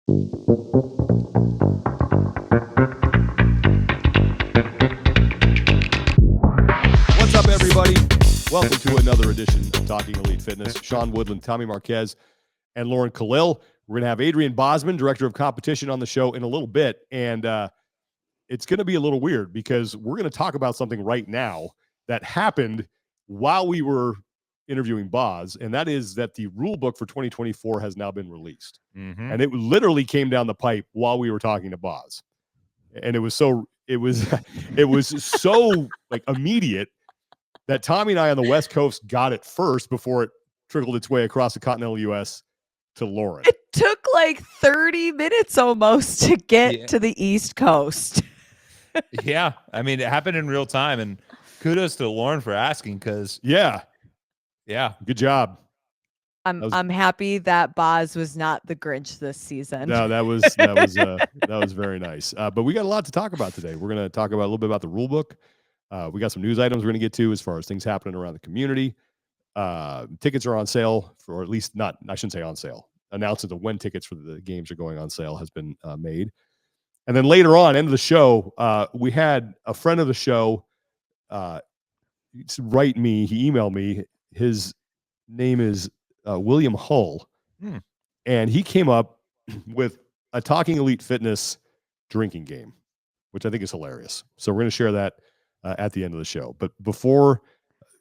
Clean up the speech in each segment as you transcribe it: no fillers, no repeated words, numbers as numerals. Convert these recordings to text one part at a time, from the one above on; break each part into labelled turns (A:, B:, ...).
A: What's up, everybody? Welcome to another edition of Talking Elite Fitness. Sean Woodland, Tommy Marquez, and Lauren Khalil. We're going to have Adrian Bosman, Director of Competition, on the show in a little bit. And it's going to be a little weird because we're going to talk about something right now that happened while we were interviewing Boz, and that is that the rule book for 2024 has now been released.
B: Mm-hmm.
A: And it literally came down the pipe while we were talking to Boz. And it was so like immediate that Tommy and I on the West Coast got it first before it trickled its way across the continental U.S. to Lauren.
C: It took like 30 minutes almost to get to the East Coast.
B: Yeah. I mean, it happened in real time, and kudos to Lauren for asking, because
A: yeah, good job.
C: I'm happy that Boz was not the Grinch this season.
A: No, that was very nice. But we got a lot to talk about today. We're going to talk about a little bit about the rule book. We got some news items we're going to get to as far as things happening around the community. Tickets are on sale, for, or at least not, I shouldn't say on sale. Announcement of when tickets for the games are going on sale has been made. And then later on, end of the show, we had a friend of the show write me. He emailed me. His name is William Hull. And he came up with a Talking Elite Fitness drinking game, which I think is hilarious. So we're going to share that at the end of the show. But before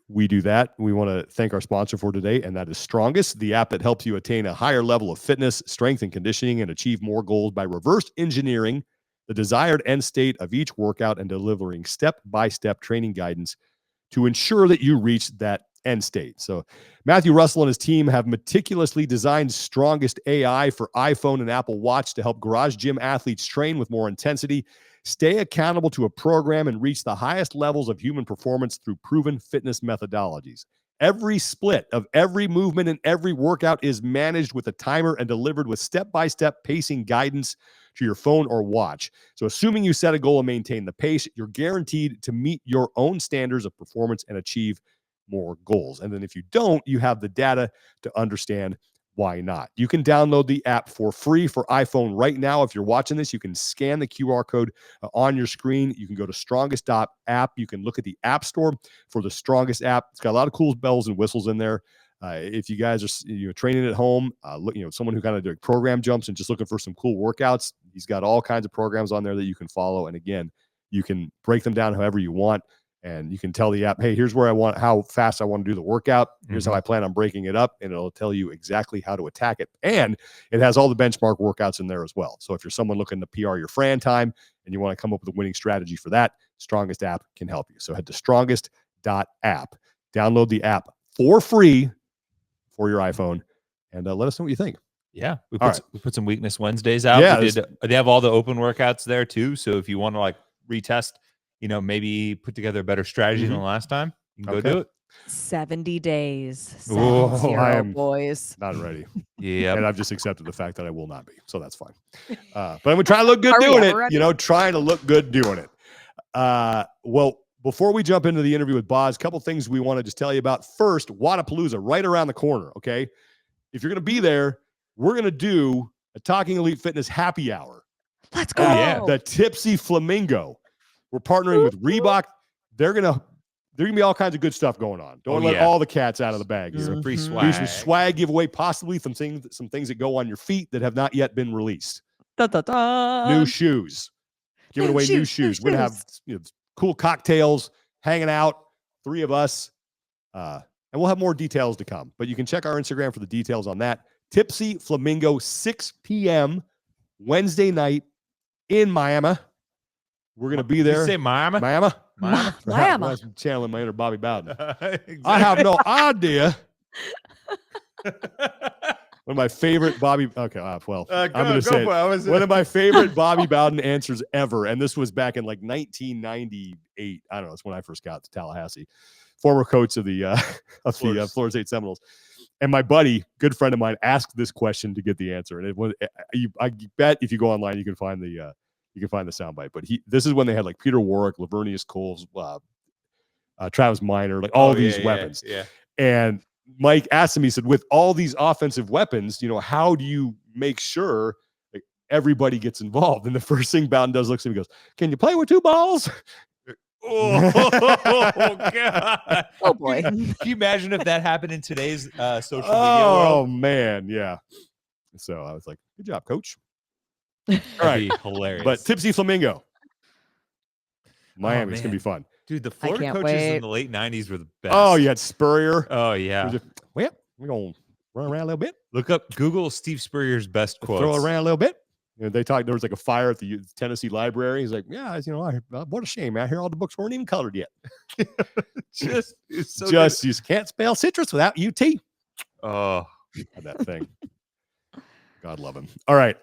A: we do that, we want to thank our sponsor for today, and that is Strongest, the app that helps you attain a higher level of fitness, strength, and conditioning and achieve more goals by reverse engineering the desired end state of each workout and delivering step-by-step training guidance to ensure that you reach that end state. So Matthew Russell and his team have meticulously designed Strongest AI for iPhone and Apple Watch to help garage gym athletes train with more intensity, stay accountable to a program, and reach the highest levels of human performance through proven fitness methodologies. Every split of every movement and every workout is managed with a timer and delivered with step-by-step pacing guidance to your phone or watch. So assuming you set a goal and maintain the pace, you're guaranteed to meet your own standards of performance and achieve more goals. And then if you don't, you have the data to understand why not. You can download the app for free for iPhone right now. If you're watching this, you can scan the QR code on your screen. You can go to strongest.app. You can look at the App Store for the Strongest app. It's got a lot of cool bells and whistles in there. If you guys are training at home, someone who kind of doing program jumps and just looking for some cool workouts, he's got all kinds of programs on there that you can follow. And again, you can break them down however you want. And you can tell the app, hey, here's where I want, how fast I want to do the workout. Here's how I plan on breaking it up. And it'll tell you exactly how to attack it. And it has all the benchmark workouts in there as well. So if you're someone looking to PR your Fran time and you want to come up with a winning strategy for that, Strongest app can help you. So head to strongest.app, download the app for free for your iPhone, and let us know what you think.
B: Yeah. We put some Weakness Wednesdays out.
A: Yeah,
B: they have all the open workouts there too. So if you want to like retest, maybe put together a better strategy than the last time, you can go do it.
C: 70 days.
A: I am
C: boys.
A: Not ready.
B: Yeah.
A: And I've just accepted the fact that I will not be. So that's fine. But I'm going to try to look good doing it. Trying to look good doing it. Well, before we jump into the interview with Boz, a couple things we want to just tell you about. First, Wadapalooza, right around the corner, okay? If you're going to be there, we're going to do a Talking Elite Fitness happy hour.
C: Let's go.
A: The Tipsy Flamingo. We're partnering with Reebok. There's gonna be all kinds of good stuff going on. Don't let all the cats out of the bag.
B: Some free swag.
A: Do some swag giveaway, possibly some things that go on your feet that have not yet been released. New shoes. Giving away new shoes. We're gonna have cool cocktails, hanging out, 3 of us, and we'll have more details to come. But you can check our Instagram for the details on that. Tipsy Flamingo, 6 p.m. Wednesday night in Miami. We're going to be there.
B: Did you say Miami?
A: Miami?
C: Miami.
A: I'm channeling my inner Bobby Bowden.
B: Exactly.
A: I have no idea. One of my favorite Bobby. Okay, well, I'm going to say one of my favorite Bobby Bowden answers ever. And this was back in like 1998. I don't know. It's when I first got to Tallahassee. Former coach of the Florida State Seminoles. And my buddy, good friend of mine, asked this question to get the answer. And it was, I bet if you go online, you can find the soundbite. But this is when they had like Peter Warwick, Lavernius Coles, Travis Minor, like all these weapons.
B: Yeah.
A: And Mike asked him, he said, with all these offensive weapons, how do you make sure, like, everybody gets involved. And the first thing Bowden does looks at me and goes, "Can you play with 2 balls?"
B: Oh God!
C: Oh boy.
B: Can you imagine if that happened in today's social media
A: Oh
B: world?
A: man, yeah. So I was like, "Good job, coach." All
B: That'd
A: right,
B: be hilarious.
A: but Tipsy Flamingo, Miami, it's gonna
B: man.
A: be fun.
B: Dude, the Florida
C: can't
B: coaches in
C: wait.
B: the late 90s were the best.
A: Oh, you had Spurrier.
B: Oh, yeah.
A: Well, we're gonna run around a little bit.
B: Look up Google Steve Spurrier's best quotes.
A: Throw around a little bit. You know, they talked. There was like a fire at the Tennessee Library. He's like, "Yeah, you know, what a shame. I hear all the books weren't even colored yet.
B: It's so
A: Just you can't spell citrus without UT."
B: Oh,
A: Had that thing. God love him. All right.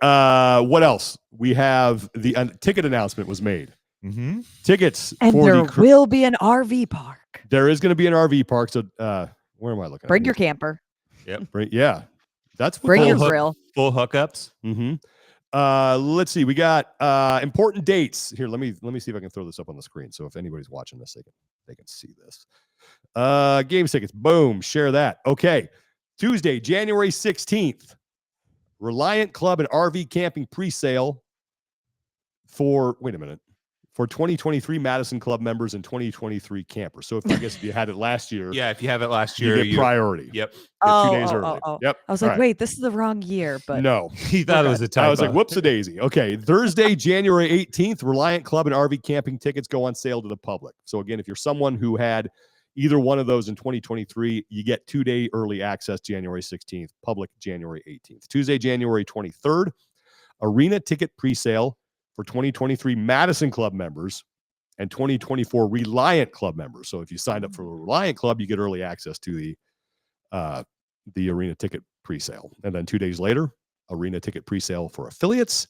A: What else? We have the ticket announcement was made.
B: mm-hmm.
A: Tickets
C: And
A: for
C: there will be an RV park.
A: There is going to be an RV park. So where am I looking?
C: Bring your camper.
B: Yep.
A: Yeah. That's what
C: Bring your
B: Full
C: grill.
B: Full hookups.
A: Mm-hmm. Let's see. We got important dates here. Let me see if I can throw this up on the screen. So if anybody's watching this, they can see this. Game tickets. Boom. Share that. Okay. Tuesday, January 16th. Reliant Club and RV camping pre-sale for 2023 Madison Club members and 2023 campers. So if you had it last year,
B: Yeah, if you have it last year,
A: you get priority.
B: Yep.
A: Get 2 days early. Yep.
C: I was like, wait, this is the wrong year, but
A: no,
B: He thought it was a typo.
A: I was like, whoops a daisy. Okay. Thursday, January 18th, Reliant Club and RV camping tickets go on sale to the public. So again, if you're someone who had either one of those in 2023, you get 2-day early access January 16th, public January 18th. Tuesday, January 23rd, arena ticket presale for 2023 Madison Club members and 2024 Reliant Club members. So if you signed up for the Reliant Club, you get early access to the arena ticket presale. And then 2 days later, arena ticket presale for affiliates.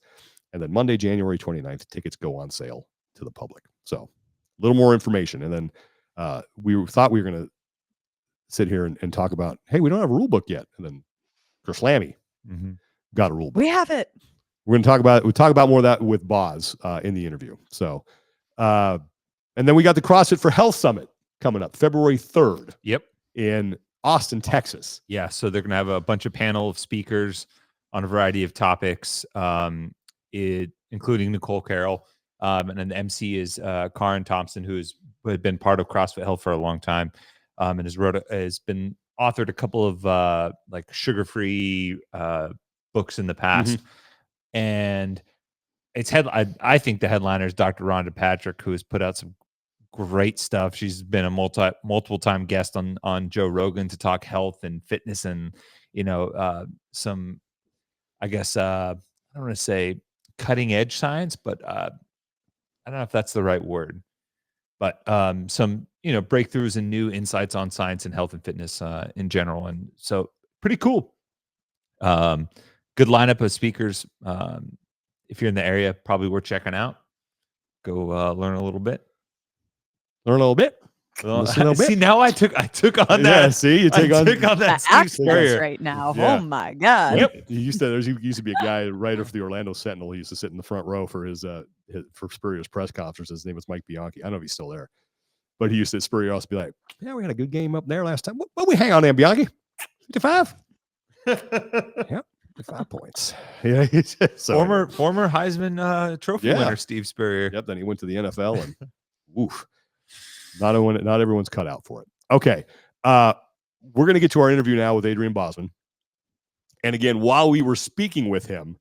A: And then Monday, January 29th, tickets go on sale to the public. So a little more information. And then we thought we were going to sit here and talk about, hey, we don't have a rule book yet. And then Chris Lammy got a rule book.
C: we have it.
A: We're going to talk about more of that with Boz in the interview. So, and then we got the CrossFit for Health Summit coming up February 3rd.
B: Yep.
A: In Austin, Texas.
B: Yeah. So they're going to have a bunch of panel of speakers on a variety of topics, including Nicole Carroll. And then the MC is Karen Thompson, who had been part of CrossFit Health for a long time, and has been authored a couple of like sugar-free books in the past. And I think the headliner is Dr. Rhonda Patrick, who has put out some great stuff. She's been a multiple time guest on Joe Rogan to talk health and fitness and some, I guess I don't want to say cutting edge science, but I don't know if that's the right word, but some breakthroughs and new insights on science and health and fitness in general. And so pretty cool. Good lineup of speakers. If you're in the area, probably worth checking out. Go learn a little bit. See, now I took on that.
A: Yeah, see, you take on
B: that
C: The
B: Steve
C: accents
B: Spurrier.
C: right now.
A: Yeah.
C: Oh my god.
A: Yep. He used to be a guy, a writer for the Orlando Sentinel. He used to sit in the front row for for Spurrier's press conference. His name was Mike Bianchi. I don't know if he's still there, but he used to Spurrier also be like, "Yeah, we had a good game up there last time. What we hang on there, Bianchi? 55? Yep, 5 points. Yeah, so
B: Former Heisman Trophy winner Steve Spurrier.
A: Yep. Then he went to the NFL and woof. Not everyone's cut out for it. Okay. We're going to get to our interview now with Adrian Bosman. And again, while we were speaking with him,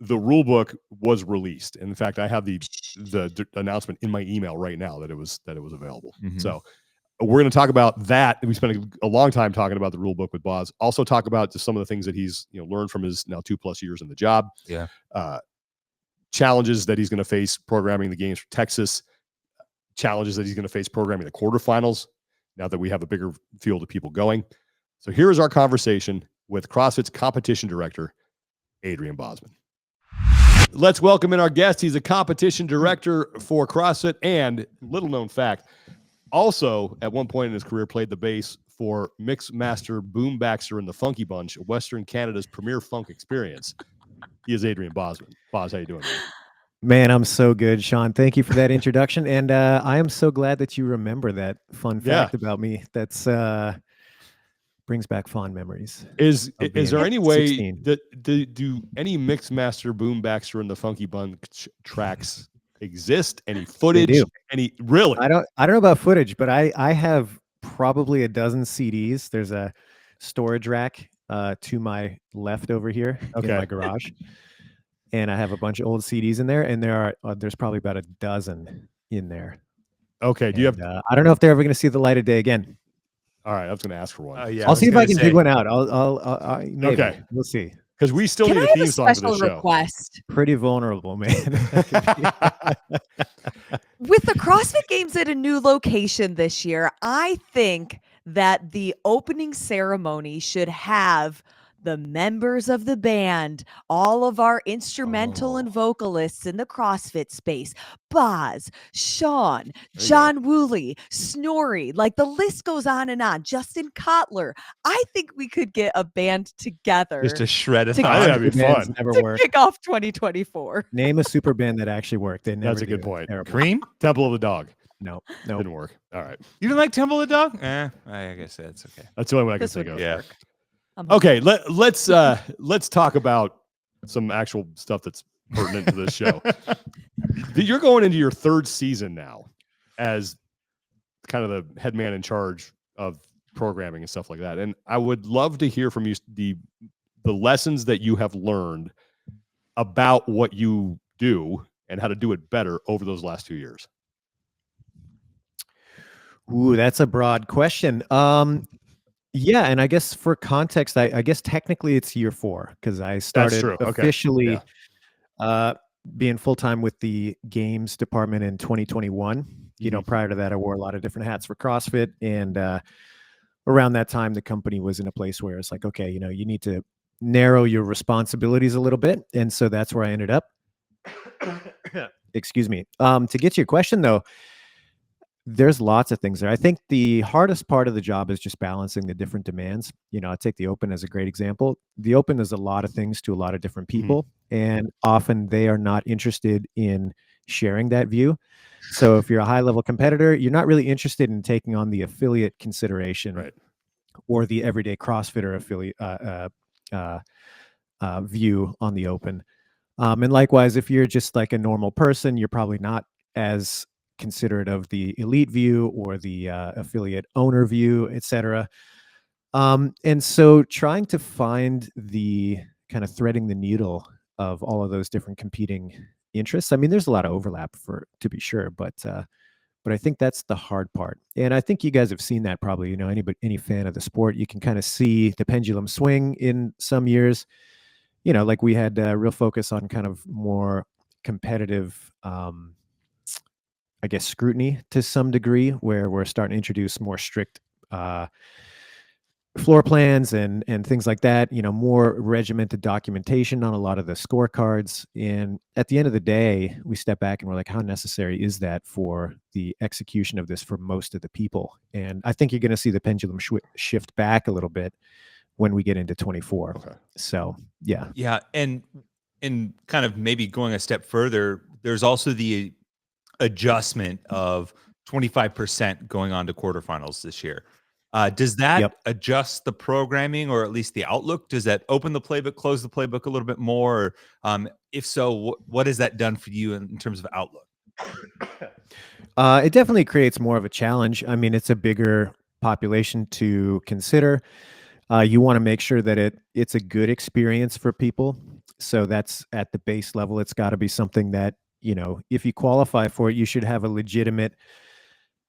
A: the rule book was released. In fact, I have the announcement in my email right now that it was available. So we're going to talk about that. We spent a long time talking about the rule book with Boz. Also talk about just some of the things that he's learned from his now 2+ years in the job.
B: Yeah.
A: Challenges that he's going to face programming the games for Texas. Challenges that he's going to face programming the quarterfinals now that we have a bigger field of people going. So here is our conversation with CrossFit's competition director, Adrian Bozman. Let's welcome in our guest. He's a competition director for CrossFit and, little known fact, also at one point in his career played the bass for Mix Master Boom Baxter and the Funky Bunch, Western Canada's premier funk experience. He is Adrian Bozman. Boz, how you doing, man?
D: Man, I'm so good, Sean. Thank you for that introduction. And I am so glad that you remember that fun fact about me. That's brings back fond memories.
A: Is
D: being
A: there any way
D: 16.
A: that do any mix master boom baxter and the Funky Bunch tracks exist? Any footage?
D: do.
A: Any really?
D: I don't know about footage, but I have probably a dozen CDs. There's a storage rack to my left over here in my garage, and I have a bunch of old CDs in there, and there's probably about a dozen in there.
A: Okay. Do you have?
D: I don't know if they're ever going to see the light of day again.
A: All right, I was going to ask for one.
B: Yeah,
D: I'll see if I can dig one out. I'll maybe.
A: Okay.
D: We'll see.
A: Because we still
C: Can
A: need
C: I
A: a
C: have
A: theme
C: a
A: song for
C: special
A: this show.
C: request?
D: Pretty vulnerable, man.
C: With the CrossFit Games at a new location this year, I think that the opening ceremony should have the members of the band, all of our instrumental and vocalists in the CrossFit space, Boz, Sean, John Woolley, Snorri, like the list goes on and on. Justin Kotler. I think we could get a band together
B: Just to shred it.
C: to-
A: I think that'd be
D: Super bands
A: fun.
D: never
C: to
D: work.
C: kick off 2024.
D: Name a super band that actually worked. They never.
A: That's a good
D: do.
A: point.
D: Terrible.
B: Cream?
A: Temple of the Dog
D: No.
A: didn't work. All right,
B: You don't like Temple of the Dog? I guess that's okay.
A: that's the only one I can
C: This
A: think
C: would
A: of.
B: Yeah.
A: Okay, let's talk about some actual stuff that's pertinent to this show. You're going into your third season now as kind of the head man in charge of programming and stuff like that. And I would love to hear from you the lessons that you have learned about what you do and how to do it better over those last 2 years.
D: Ooh, that's a broad question. Yeah, and I guess for context, I guess technically it's year 4 because I started
A: true. Okay.
D: officially being full time with the games department in 2021. You know, prior to that, I wore a lot of different hats for CrossFit, and around that time, the company was in a place where it's like, okay, you know, you need to narrow your responsibilities a little bit, and so that's where I ended up. Excuse me. To get to your question though, there's lots of things there. I think the hardest part of the job is just balancing the different demands. You know, I take the Open as a great example. The Open is a lot of things to a lot of different people, and often they are not interested in sharing that view. So if you're a high level competitor, you're not really interested in taking on the affiliate consideration or the everyday CrossFitter affiliate view on the Open. And likewise, if you're just like a normal person, you're probably not as considerate of the elite view or the affiliate owner view, etc. And so trying to find the kind of threading the needle of all of those different competing interests. I mean, there's a lot of overlap to be sure, but I think that's the hard part. And I think you guys have seen that probably, you know, any fan of the sport, you can kind of see the pendulum swing in some years. You know, like we had a real focus on kind of more competitive I guess scrutiny to some degree, where we're starting to introduce more strict floor plans and things like that, you know, more regimented documentation on a lot of the scorecards. And at the end of the day, we step back and we're like, how necessary is that for the execution of this for most of the people? And I think you're going to see the pendulum shift back a little bit when we get into 24.
A: Okay.
D: So yeah.
B: Yeah. And kind of maybe going a step further, there's also the adjustment of 25% going on to quarterfinals this year. Does that adjust the programming or at least the outlook? Does that open the playbook, close the playbook a little bit more? If so, what has that done for you in terms of outlook?
D: It definitely creates more of a challenge. I mean, it's a bigger population to consider. You want to make sure that it's a good experience for people. So that's at the base level. It's got to be something that, you know, if you qualify for it, you should have a legitimate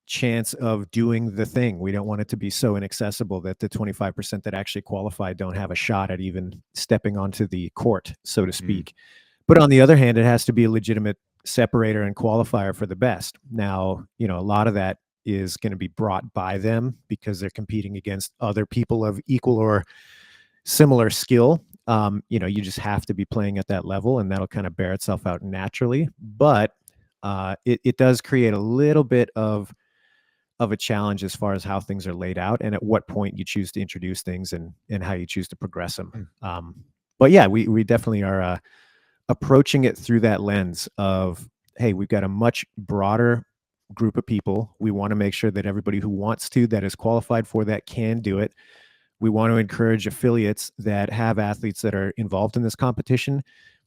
D: chance of doing the thing. We don't want it to be so inaccessible that the 25% that actually qualify don't have a shot at even stepping onto the court, so to speak. But on the other hand, it has to be a legitimate separator and qualifier for the best. Now, you know, a lot of that is going to be brought by them because they're competing against other people of equal or similar skill. You know, you just have to be playing at that level, and that'll kind of bear itself out naturally. But it does create a little bit of a challenge as far as how things are laid out and at what point you choose to introduce things and how you choose to progress them. But yeah, we definitely are approaching it through that lens of, hey, we've got a much broader group of people. We want to make sure that everybody who wants to, that is qualified for that, can do it. We want to encourage affiliates that have athletes that are involved in this competition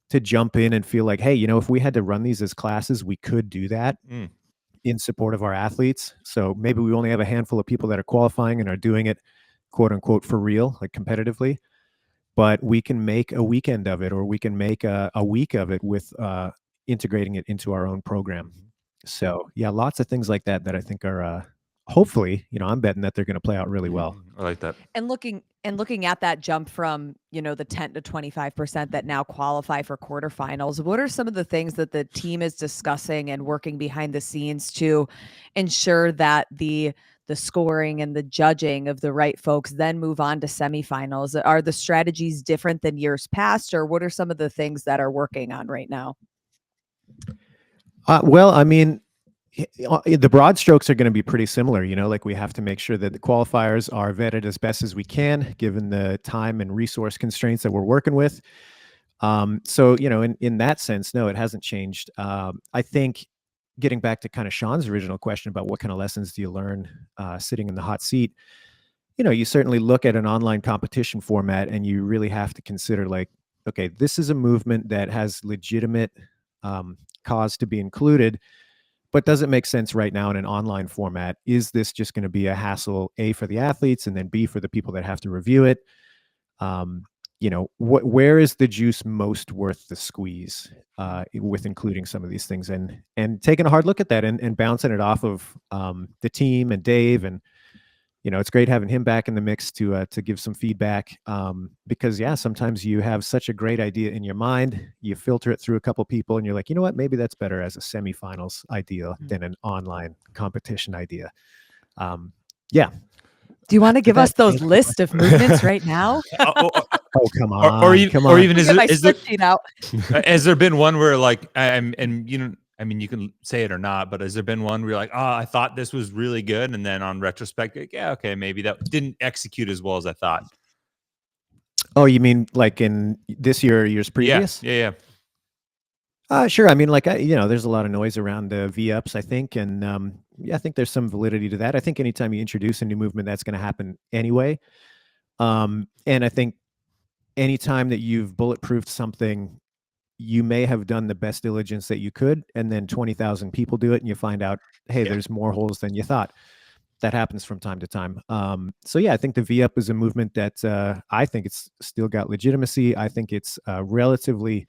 D: to jump in and feel like, hey, if we had to run these as classes, we could do that in support of our athletes. So maybe we only have a handful of people that are qualifying and are doing it, quote unquote, for real, like competitively. But we can make a weekend of it, or we can make a week of it with integrating it into our own program. So yeah, lots of things like that I think are hopefully, I'm betting that they're going to play out really well.
B: I like that.
C: And looking at that jump from, the 10 to 25% that now qualify for quarterfinals, what are some of the things that the team is discussing and working behind the scenes to ensure that the scoring and the judging of the right folks then move on to semifinals? Are the strategies different than years past, or what are some of the things that are working on right now?
D: Well, I mean, the broad strokes are going to be pretty similar. Like we have to make sure that the qualifiers are vetted as best as we can, given the time and resource constraints that we're working with. So, in that sense, no, it hasn't changed. I think getting back to kind of Sean's original question about what kind of lessons do you learn sitting in the hot seat, you certainly look at an online competition format and you really have to consider like, okay, this is a movement that has legitimate cause to be included, but does it make sense right now in an online format? Is this just going to be a hassle, A, for the athletes, and then B, for the people that have to review it? Where is the juice most worth the squeeze with including some of these things, and taking a hard look at that and bouncing it off of the team and Dave. And it's great having him back in the mix to give some feedback, because sometimes you have such a great idea in your mind, you filter it through a couple people, and you're like, you know what, maybe that's better as a semifinals idea than an online competition idea.
C: Do you want to give us those list of movements right now?
D: Oh, come on.
B: Or even has there been one where like, you can say it or not, but has there been one where you're like, oh, I thought this was really good, and then on retrospect, like, yeah, okay, maybe that didn't execute as well as I thought?
D: Oh, you mean like in this year or years previous?
B: Yeah.
D: Sure. I mean, like, there's a lot of noise around the V-ups, I think. And I think there's some validity to that. I think anytime you introduce a new movement, that's going to happen anyway. And I think anytime that you've bulletproofed something, you may have done the best diligence that you could, and then 20,000 people do it and you find out, hey, there's more holes than you thought. That happens from time to time. So I think the V-up is a movement that I think it's still got legitimacy. I think it's relatively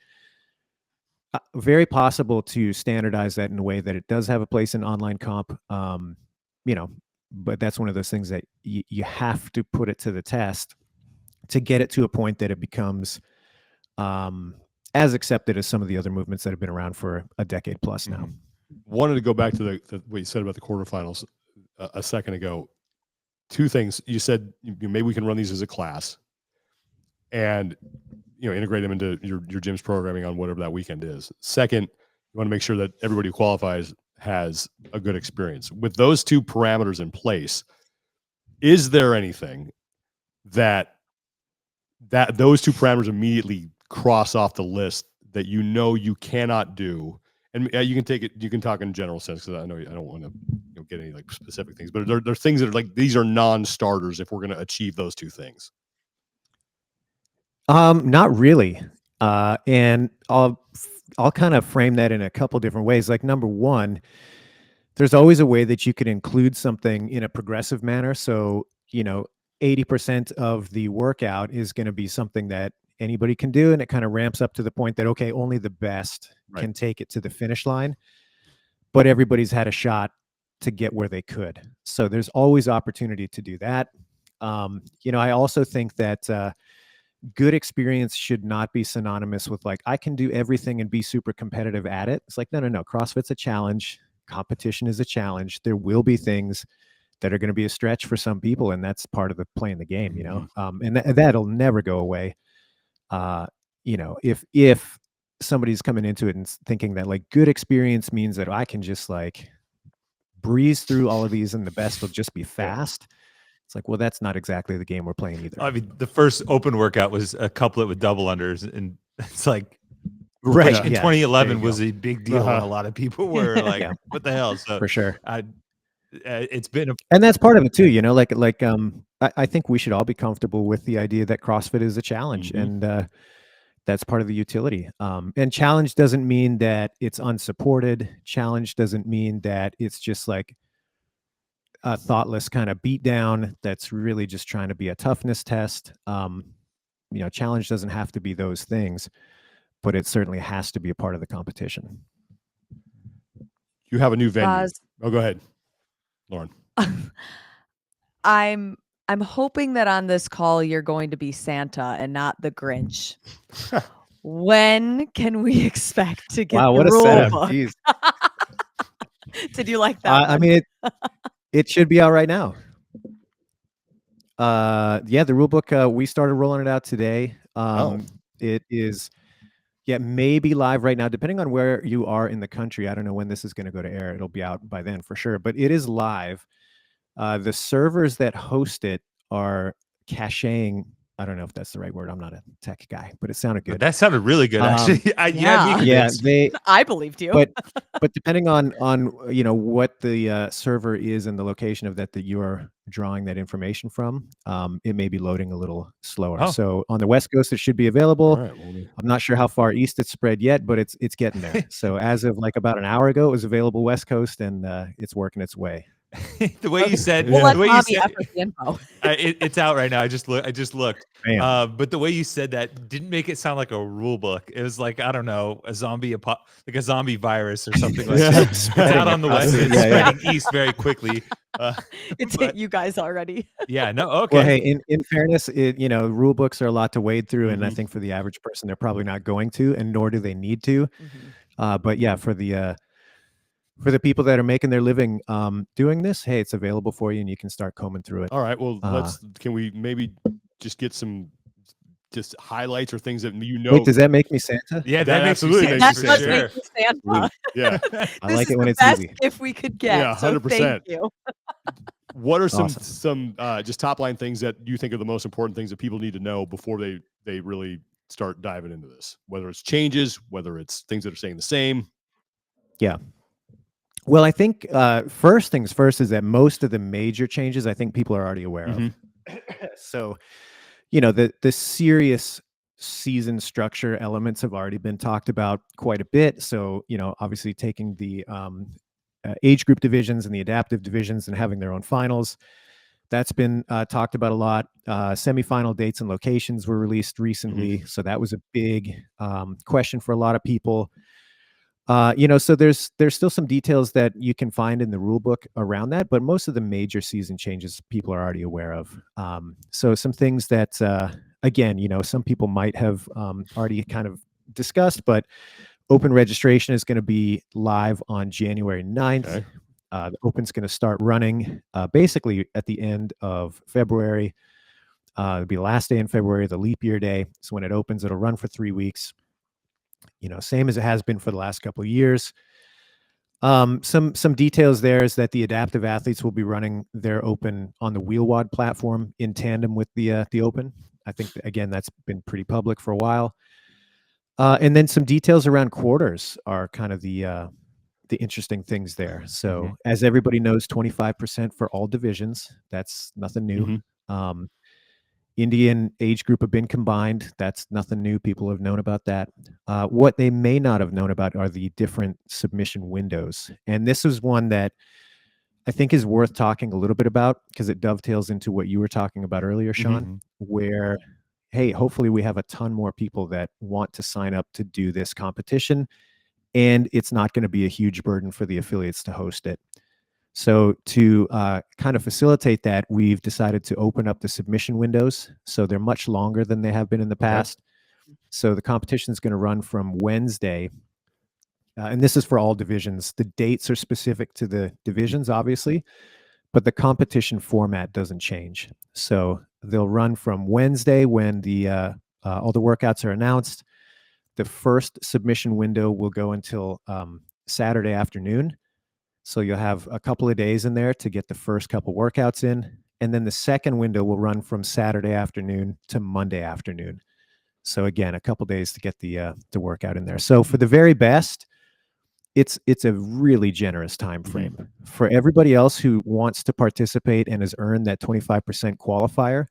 D: very possible to standardize that in a way that it does have a place in online comp. But that's one of those things that you have to put it to the test to get it to a point that it becomes as accepted as some of the other movements that have been around for a decade plus now.
A: Wanted to go back to what you said about the quarterfinals a second ago. Two things. You said maybe we can run these as a class and integrate them into your gym's programming on whatever that weekend is. Second, you want to make sure that everybody who qualifies has a good experience. With those two parameters in place, is there anything that those two parameters immediately cross off the list that you cannot do? And you can take it, you can talk in general sense, because I know I don't want to get any like specific things, but there are things that are like, these are non-starters if we're going to achieve those two things.
D: Not really. And I'll kind of frame that in a couple different ways. Like, number one, there's always a way that you can include something in a progressive manner. So, 80% of the workout is going to be something that anybody can do. And it kind of ramps up to the point that, okay, only the best can take it to the finish line, but everybody's had a shot to get where they could. So there's always opportunity to do that. I also think that, good experience should not be synonymous with like, I can do everything and be super competitive at it. It's like, no. CrossFit's a challenge. Competition is a challenge. There will be things that are going to be a stretch for some people, and that's part of the playing the game, and that'll never go away. If somebody's coming into it and thinking that like good experience means that I can just like breeze through all of these and the best will just be fast. It's like, well, that's not exactly the game we're playing either.
B: I mean, the first open workout was a couplet with double unders, and it's like,
D: right
B: in 2011 was a big deal. And a lot of people were like, what the hell? So
D: for sure.
B: It's been
D: and that's part of it too, like I think we should all be comfortable with the idea that CrossFit is a challenge, and that's part of the utility. And challenge doesn't mean that it's unsupported. Challenge doesn't mean that it's just like a thoughtless kind of beat down that's really just trying to be a toughness test. Challenge doesn't have to be those things, but it certainly has to be a part of the competition.
A: You have a new venue.
C: Boz,
A: Oh, go ahead, Lauren.
C: I'm hoping that on this call you're going to be Santa and not the Grinch. When can we expect to get
D: Wow,
C: the
D: what a
C: rule
D: setup!
C: book?
D: Jeez.
C: Did you like that?
D: I mean, it should be out right now. Yeah, the rule book, we started rolling it out today. It is, maybe live right now, depending on where you are in the country. I don't know when this is going to go to air. It'll be out by then for sure, but it is live. The servers that host it are caching. I don't know if that's the right word. I'm not a tech guy, but it sounded good.
B: That sounded really good, actually.
C: I believed you.
D: But depending on what the server is and the location of that you are drawing that information from, it may be loading a little slower. So on the West Coast, it should be available. I'm not sure how far east it's spread yet, but it's getting there. So as of like about an hour ago, it was available West Coast, and it's working its way.
B: The way you said,
C: we'll
B: the way you said,
C: the info.
B: It's out right now. I just looked.
D: But
B: the way you said that didn't make it sound like a rule book. It was like, I don't know, a zombie virus or something like that. It's out on the west. It's spreading east very quickly.
C: It's hit you guys already.
B: Yeah. No. Okay.
D: Well, hey, in fairness, rule books are a lot to wade through, and I think for the average person, they're probably not going to, and nor do they need to. But yeah, for the people that are making their living doing this, hey, it's available for you, and you can start combing through it.
A: All right. Well, can we maybe just get some highlights or things that
D: Wait, does that make me Santa?
B: Yeah, that
A: absolutely
B: makes
A: you
C: That
A: Santa.
C: does make you Santa.
A: Yeah.
D: I like it when it's
C: best
D: easy.
C: If we could get,
A: Yeah, 100%.
C: So thank you.
A: What are some just top line things that you think are the most important things that people need to know before they really start diving into this? Whether it's changes, whether it's things that are staying the same.
D: Yeah. Well, I think first things first is that most of the major changes I think people are already aware of. So, the serious season structure elements have already been talked about quite a bit. So, obviously taking the age group divisions and the adaptive divisions and having their own finals, that's been talked about a lot. Semifinal dates and locations were released recently. So that was a big question for a lot of people. So there's still some details that you can find in the rule book around that, but most of the major season changes people are already aware of. So some things that, again, some people might have already kind of discussed, but open registration is going to be live on January 9th.
A: Okay.
D: The Open's going to start running basically at the end of February. It'll be the last day in February, the leap year day. So when it opens, it'll run for 3 weeks. Same as it has been for the last couple of years. Some details there is that the adaptive athletes will be running their Open on the Wheelwad platform in tandem with the Open. I think, again, that's been pretty public for a while. And then some details around quarters are kind of the interesting things there. So as everybody knows, 25% for all divisions. That's nothing new. Indian age group have been combined. That's nothing new. People have known about that. What they may not have known about are the different submission windows. And this is one that I think is worth talking a little bit about because it dovetails into what you were talking about earlier, Sean, where, hey, hopefully we have a ton more people that want to sign up to do this competition, and it's not going to be a huge burden for the affiliates to host it. So to kind of facilitate that, we've decided to open up the submission windows. So they're much longer than they have been in the past. So the competition is going to run from Wednesday, and this is for all divisions. The dates are specific to the divisions, obviously, but the competition format doesn't change. So they'll run from Wednesday when the all the workouts are announced. The first submission window will go until Saturday afternoon. So you'll have a couple of days in there to get the first couple workouts in. And then the second window will run from Saturday afternoon to Monday afternoon. So again, a couple days to get the workout in there. So for the very best, it's a really generous time frame for everybody else who wants to participate and has earned that 25% qualifier.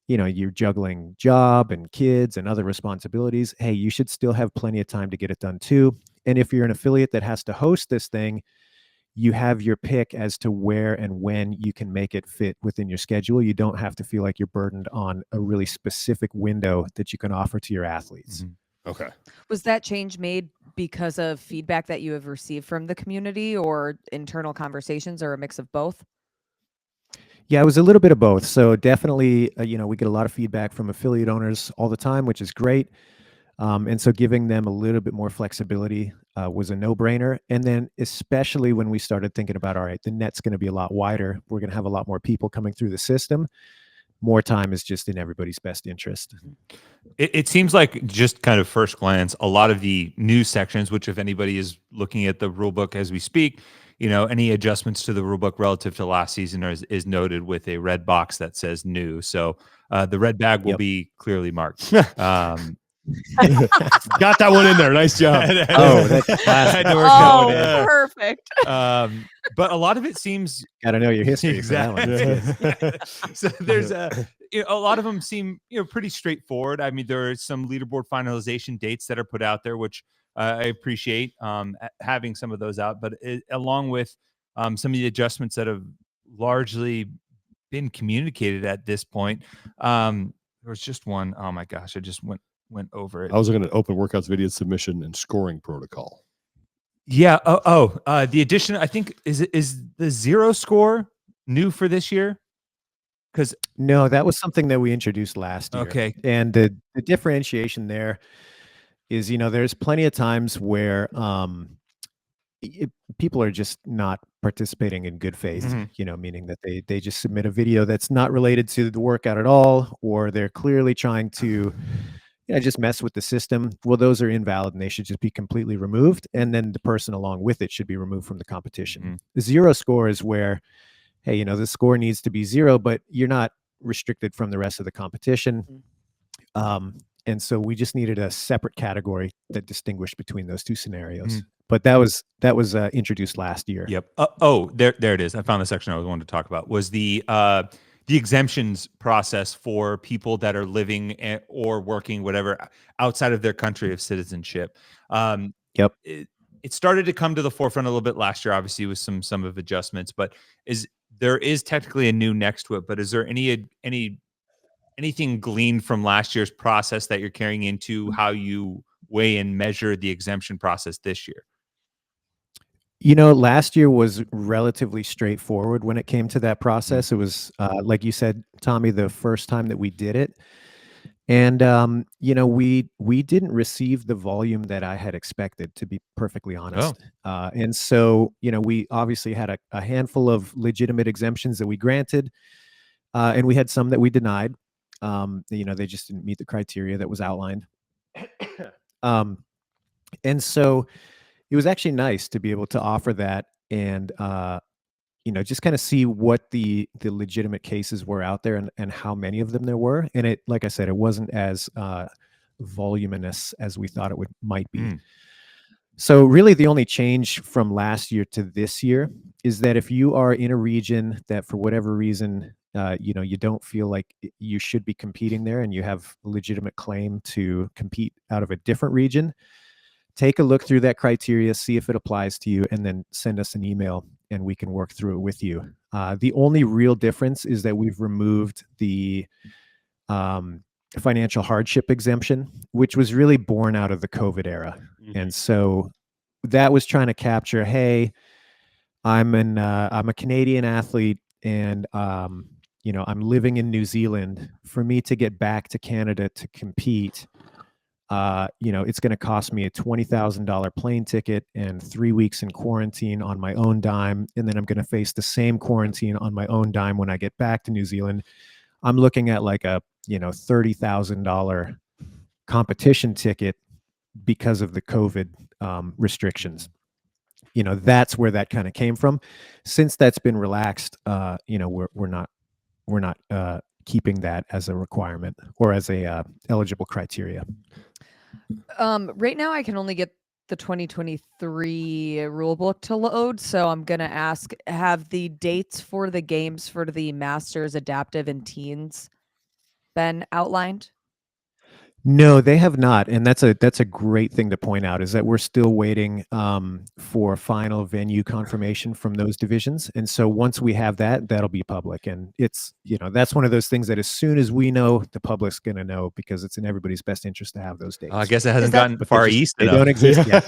D: You know, you're juggling job and kids and other responsibilities. Hey, you should still have plenty of time to get it done too. And if you're an affiliate that has to host this thing, you have your pick as to where and when you can make it fit within your schedule. You don't have to feel like you're burdened on a really specific window that you can offer to your athletes.
A: Okay.
C: Was that change made because of feedback that you have received from the community or internal conversations, or a mix of both?
D: Yeah, it was a little bit of both. So definitely, you know, we get a lot of feedback from affiliate owners all the time, which is great. And so giving them a little bit more flexibility was a no-brainer. And then especially when we started thinking about, all right, the net's going to be a lot wider. We're going to have a lot more people coming through the system. More time is just in everybody's best interest.
B: It seems like, just kind of first glance, a lot of the news sections, which if anybody is looking at the rule book as we speak, you know, any adjustments to the rule book relative to last season is noted with a red box that says new. So the red bag will be clearly marked.
A: Got that one in there. Nice job.
D: Oh, that's classic.
B: Had to work that one in.
C: Oh, perfect.
B: But a lot of it seems
D: Got to know your history for that one.
B: exactly. So there's a lot of them seem, you know, pretty straightforward. I mean, there are some leaderboard finalization dates that are put out there, which I appreciate having some of those out. But along with some of the adjustments that have largely been communicated at this point, there was just one. Oh my gosh, I just went over it.
A: I was looking at open workouts, video submission, and scoring protocol.
B: Yeah. The addition, I think, is the zero score new for this year? Because
D: No, that was something that we introduced last year.
B: Okay.
D: And the differentiation there is, you know, there's plenty of times where people are just not participating in good faith, you know, meaning that they just submit a video that's not related to the workout at all, or they're clearly trying to just mess with the system. Well, those are invalid and they should just be completely removed. And then the person along with it should be removed from the competition. The zero score is where, hey, you know, the score needs to be zero, but you're not restricted from the rest of the competition. And so we just needed a separate category that distinguished between those two scenarios. But that was introduced last year.
B: Yep. There it is. I found the section I was wanting to talk about. Was the exemptions process for people that are living or working, whatever, outside of their country of citizenship.
D: Yep.
B: It started to come to the forefront a little bit last year, obviously, with some of adjustments. But there is technically a new next to it. But is there anything gleaned from last year's process that you're carrying into how you weigh and measure the exemption process this year?
D: You know, last year was relatively straightforward when it came to that process. It was, like you said, Tommy, the first time that we did it. And, you know, we didn't receive the volume that I had expected, to be perfectly honest. And so, you know, we obviously had a handful of legitimate exemptions that we granted, and we had some that we denied. You know, they just didn't meet the criteria that was outlined. And so it was actually nice to be able to offer that and, you know, just kind of see what the legitimate cases were out there and how many of them there were. And it, like I said, it wasn't as voluminous as we thought it might be. So really the only change from last year to this year is that if you are in a region that for whatever reason, you know, you don't feel like you should be competing there and you have a legitimate claim to compete out of a different region, take a look through that criteria, see if it applies to you, and then send us an email and we can work through it with you. The only real difference is that we've removed the financial hardship exemption, which was really born out of the COVID era. And so that was trying to capture, hey, I'm a Canadian athlete and, you know, I'm living in New Zealand. For me to get back to Canada to compete, you know, it's going to cost me a $20,000 plane ticket and 3 weeks in quarantine on my own dime. And then I'm going to face the same quarantine on my own dime when I get back to New Zealand. I'm looking at like a, you know, $30,000 competition ticket because of the COVID restrictions. You know, that's where that kind of came from. Since that's been relaxed, you know, we're not keeping that as a requirement or as a eligible criteria.
C: Right now I can only get the 2023 rulebook to load, so I'm gonna ask: have the dates for the games for the Masters, Adaptive, and Teens been outlined?
D: No, they have not, and that's a great thing to point out, is that we're still waiting for final venue confirmation from those divisions, and so once we have that, that'll be public, and it's, that's one of those things that as soon as we know, the public's going to know, because it's in everybody's best interest to have those dates.
B: I guess it hasn't
C: that-
B: gotten
D: But
B: far
D: they
B: east
D: they
B: enough.
D: don't exist yet.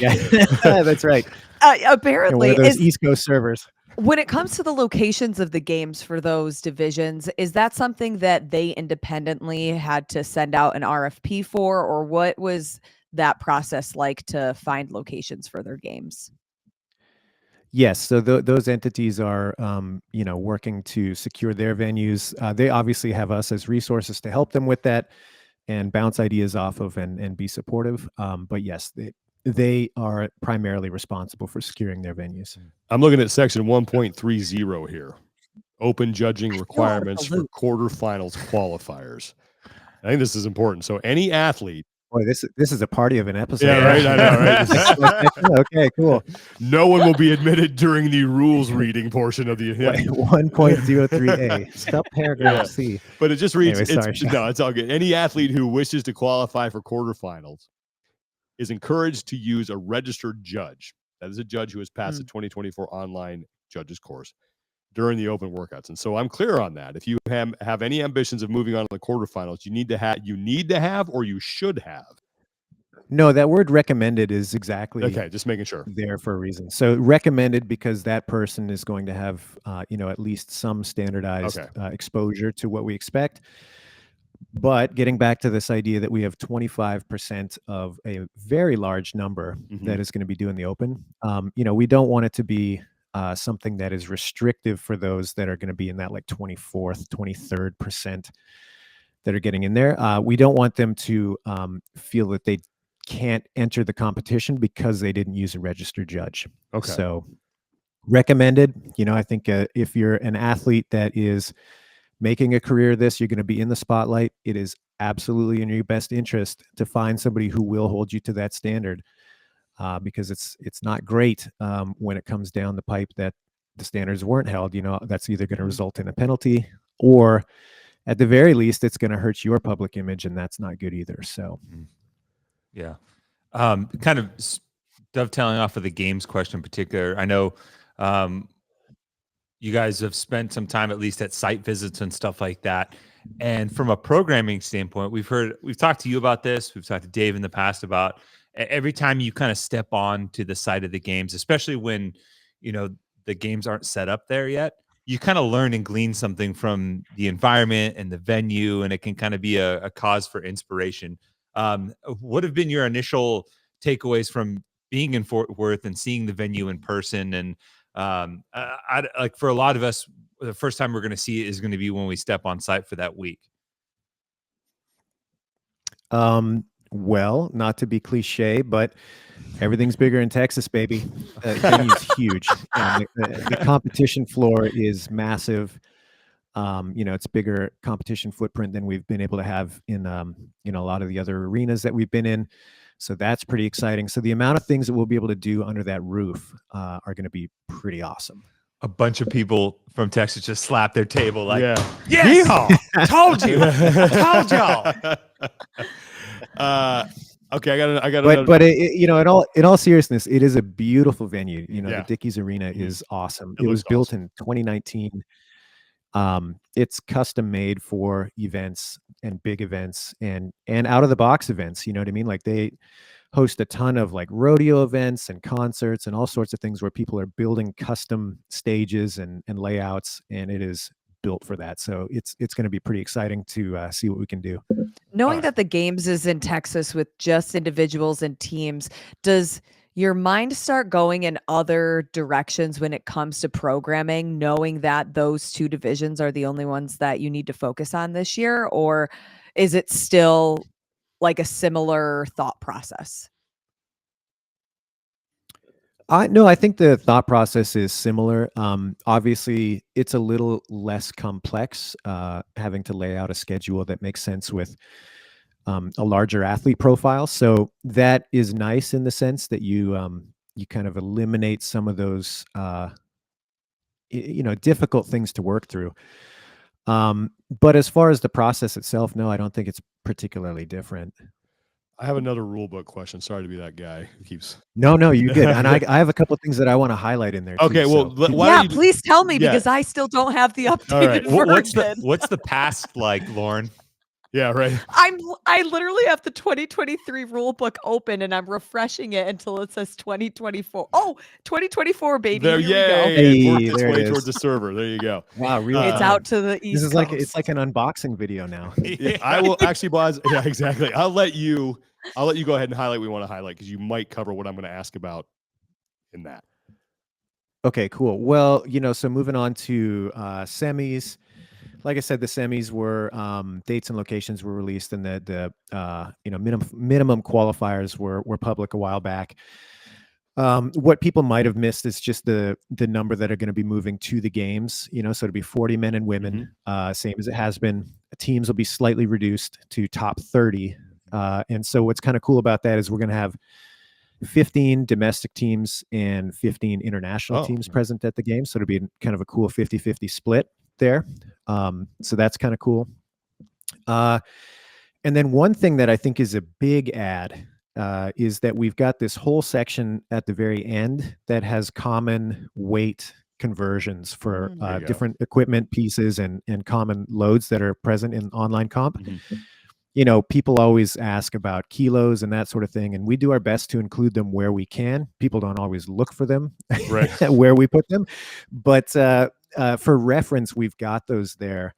D: Yeah, that's right. One
C: Apparently,
D: of those East Coast servers.
C: when it comes to the locations of the games for those divisions, is that something that they independently had to send out an RFP for, or what was that process like to find locations for their games?
D: Yes, so those entities are, working to secure their venues. They obviously have us as resources to help them with that and bounce ideas off of and be supportive. But yes, they are primarily responsible for securing their venues.
A: I'm looking at section 1.30 here. Open judging
C: feel out of the
A: requirements for
C: loop.
A: quarterfinals qualifiers. I think this is important. So any athlete.
D: Boy, this is a party of an episode.
A: Yeah, right. I know, right?
D: Okay, cool.
A: No one will be admitted during the rules reading portion of the. Yeah.
D: 1.03a. Stop paragraph C.
A: But it just reads.
D: Anyway, sorry, Sean.
A: No, it's all good. Any athlete who wishes to qualify for quarterfinals is encouraged to use a registered judge. That is a judge who has passed the 2024 online judges course during the open workouts. And so I'm clear on that. If you have any ambitions of moving on to the quarterfinals, you need to have, or you should have.
D: No, that word recommended is exactly
A: Okay, just making sure.
D: there for a reason. So recommended because that person is going to have, at least some standardized exposure to what we expect. But getting back to this idea that we have 25% of a very large number that is going to be doing the open, we don't want it to be something that is restrictive for those that are going to be in that like 24th, 23rd percent that are getting in there. We don't want them to feel that they can't enter the competition because they didn't use a registered judge.
A: Okay.
D: So recommended, I think if you're an athlete that is making a career of this, you're going to be in the spotlight. It is absolutely in your best interest to find somebody who will hold you to that standard, because it's not great when it comes down the pipe that the standards weren't held. That's either going to result in a penalty, or at the very least, it's going to hurt your public image, and that's not good either. So,
B: yeah, kind of dovetailing off of the games question in particular, I know you guys have spent some time at least at site visits and stuff like that. And from a programming standpoint, we've talked to you about this. We've talked to Dave in the past about every time you kind of step on to the site of the games, especially when, the games aren't set up there yet, you kind of learn and glean something from the environment and the venue, and it can kind of be a cause for inspiration. What have been your initial takeaways from being in Fort Worth and seeing the venue in person? And like for a lot of us, the first time we're going to see it is going to be when we step on site for that week.
D: Well, not to be cliche, but everything's bigger in Texas, baby. Venue's huge. The competition floor is massive. It's bigger competition footprint than we've been able to have in a lot of the other arenas that we've been in. So that's pretty exciting. So the amount of things that we'll be able to do under that roof are going to be pretty awesome.
B: A bunch of people from Texas just slap their table like,
A: yeah.
B: Yes, told you, told y'all.
A: Okay, I got.
D: But in all seriousness, it is a beautiful venue. The Dickies Arena is awesome. It was built in 2019. It's custom made for events and big events and out of the box events. You know what I mean? Like they host a ton of like rodeo events and concerts and all sorts of things where people are building custom stages and layouts, and it is built for that. So it's going to be pretty exciting to see what we can do.
C: Knowing that the games is in Texas with just individuals and teams, does your mind start going in other directions when it comes to programming, knowing that those two divisions are the only ones that you need to focus on this year? Or is it still like a similar thought process?
D: No, I think the thought process is similar. Obviously, it's a little less complex, having to lay out a schedule that makes sense with a larger athlete profile. So that is nice in the sense that you kind of eliminate some of those difficult things to work through. But as far as the process itself, no, I don't think it's particularly different.
A: I have another rule book question. Sorry to be that guy who keeps.
D: No, you're good. And I have a couple of things that I want to highlight in there.
A: Okay,
D: too,
A: well,
D: so.
A: why
C: Yeah,
A: don't you?
C: please tell me
A: Yeah.
C: because I still don't have the
A: All right.
C: updated version.
B: What's the past like, Lauren?
A: Yeah, right.
C: I literally have the 2023 rule book open and I'm refreshing it until it says 2024. Oh, 2024, baby.
A: There,
C: Here we go.
A: yay! It worked its
D: there it
A: way
D: is.
A: towards the server. There you go.
D: Wow, real
C: It's
D: time.
C: out to the East
D: This is
C: Coast.
D: it's like an unboxing video now.
A: Yeah, I will actually, Boz. Yeah, exactly. I'll let you go ahead and highlight what you want to highlight because you might cover what I'm going to ask about in that.
D: Okay, cool. Well, so moving on to semis. Like I said, the semis were dates and locations were released, and the minimum qualifiers were public a while back. What people might have missed is just the number that are going to be moving to the games. So it'll be 40 men and women, same as it has been. Teams will be slightly reduced to top 30, and so what's kind of cool about that is we're going to have 15 domestic teams and 15 international teams present at the game. So it'll be kind of a cool 50-50 split there. So that's kind of cool. And then one thing that I think is a big add is that we've got this whole section at the very end that has common weight conversions for different equipment pieces and common loads that are present in online comp. People always ask about kilos and that sort of thing, and we do our best to include them where we can. People don't always look for them
A: Right.
D: where we put them, but for reference, we've got those there.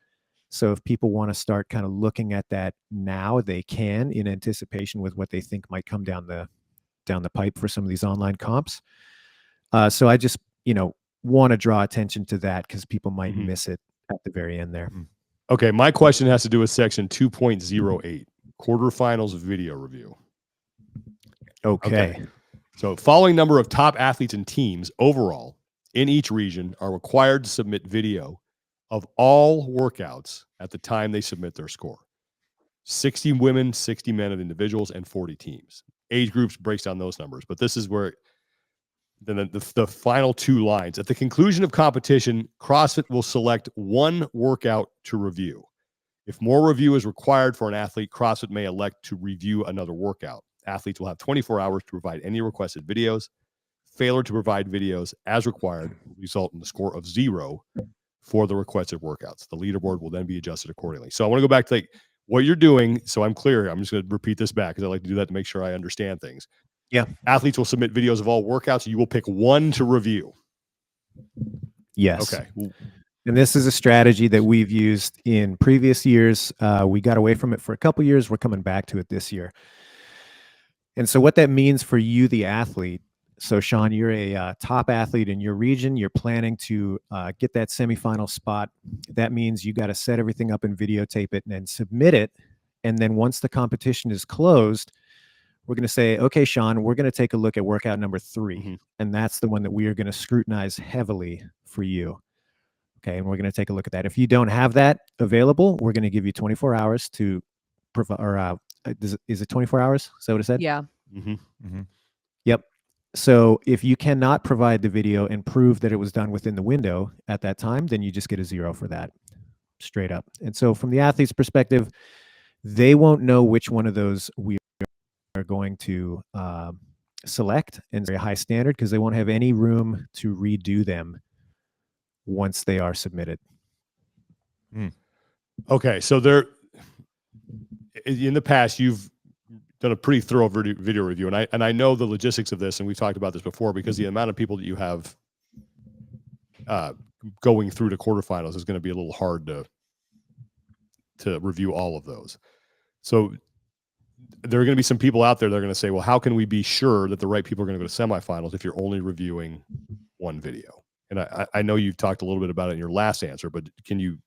D: So if people want to start kind of looking at that now, they can, in anticipation with what they think might come down the pipe for some of these online comps. So I just want to draw attention to that because people might miss it at the very end there.
A: Okay, my question has to do with section 2.08, quarterfinals video review.
D: Okay.
A: So following number of top athletes and teams overall in each region are required to submit video of all workouts at the time they submit their score. 60 women, 60 men of individuals, and 40 teams. Age groups breaks down those numbers, but this is where then the final two lines. At the conclusion of competition, CrossFit will select one workout to review. If more review is required for an athlete, CrossFit may elect to review another workout. Athletes will have 24 hours to provide any requested videos. Failure to provide videos as required will result in the score of 0 for the requested workouts. The leaderboard will then be adjusted accordingly. So I want to go back to what you're doing. So I'm clear. I'm just going to repeat this back because I like to do that to make sure I understand things.
D: Yeah.
A: Athletes will submit videos of all workouts. You will pick one to review.
D: Yes.
A: Okay.
D: And this is a strategy that we've used in previous years. We got away from it for a couple years. We're coming back to it this year. And so what that means for you, the athlete, so Sean, you're a top athlete in your region. You're planning to get that semifinal spot. That means you got to set everything up and videotape it and then submit it. And then once the competition is closed, we're going to say, okay, Sean, we're going to take a look at workout number 3. And that's the one that we are going to scrutinize heavily for you. Okay. And we're going to take a look at that. If you don't have that available, we're going to give you 24 hours to provide, or is it 24 hours? Is that what it said?
C: Yeah.
D: Yep. So if you cannot provide the video and prove that it was done within the window at that time, then you just get a 0 for that, straight up. And so from the athlete's perspective, they won't know which one of those we are going to select, and very high standard because they won't have any room to redo them once they are submitted.
A: Okay. So there, in the past, you've done a pretty thorough video review, and I know the logistics of this, and we've talked about this before, because the amount of people that you have going through to quarterfinals is going to be a little hard to review all of those. So there are going to be some people out there that are going to say, well, how can we be sure that the right people are going to go to semifinals if you're only reviewing one video? And I know you've talked a little bit about it in your last answer, but can you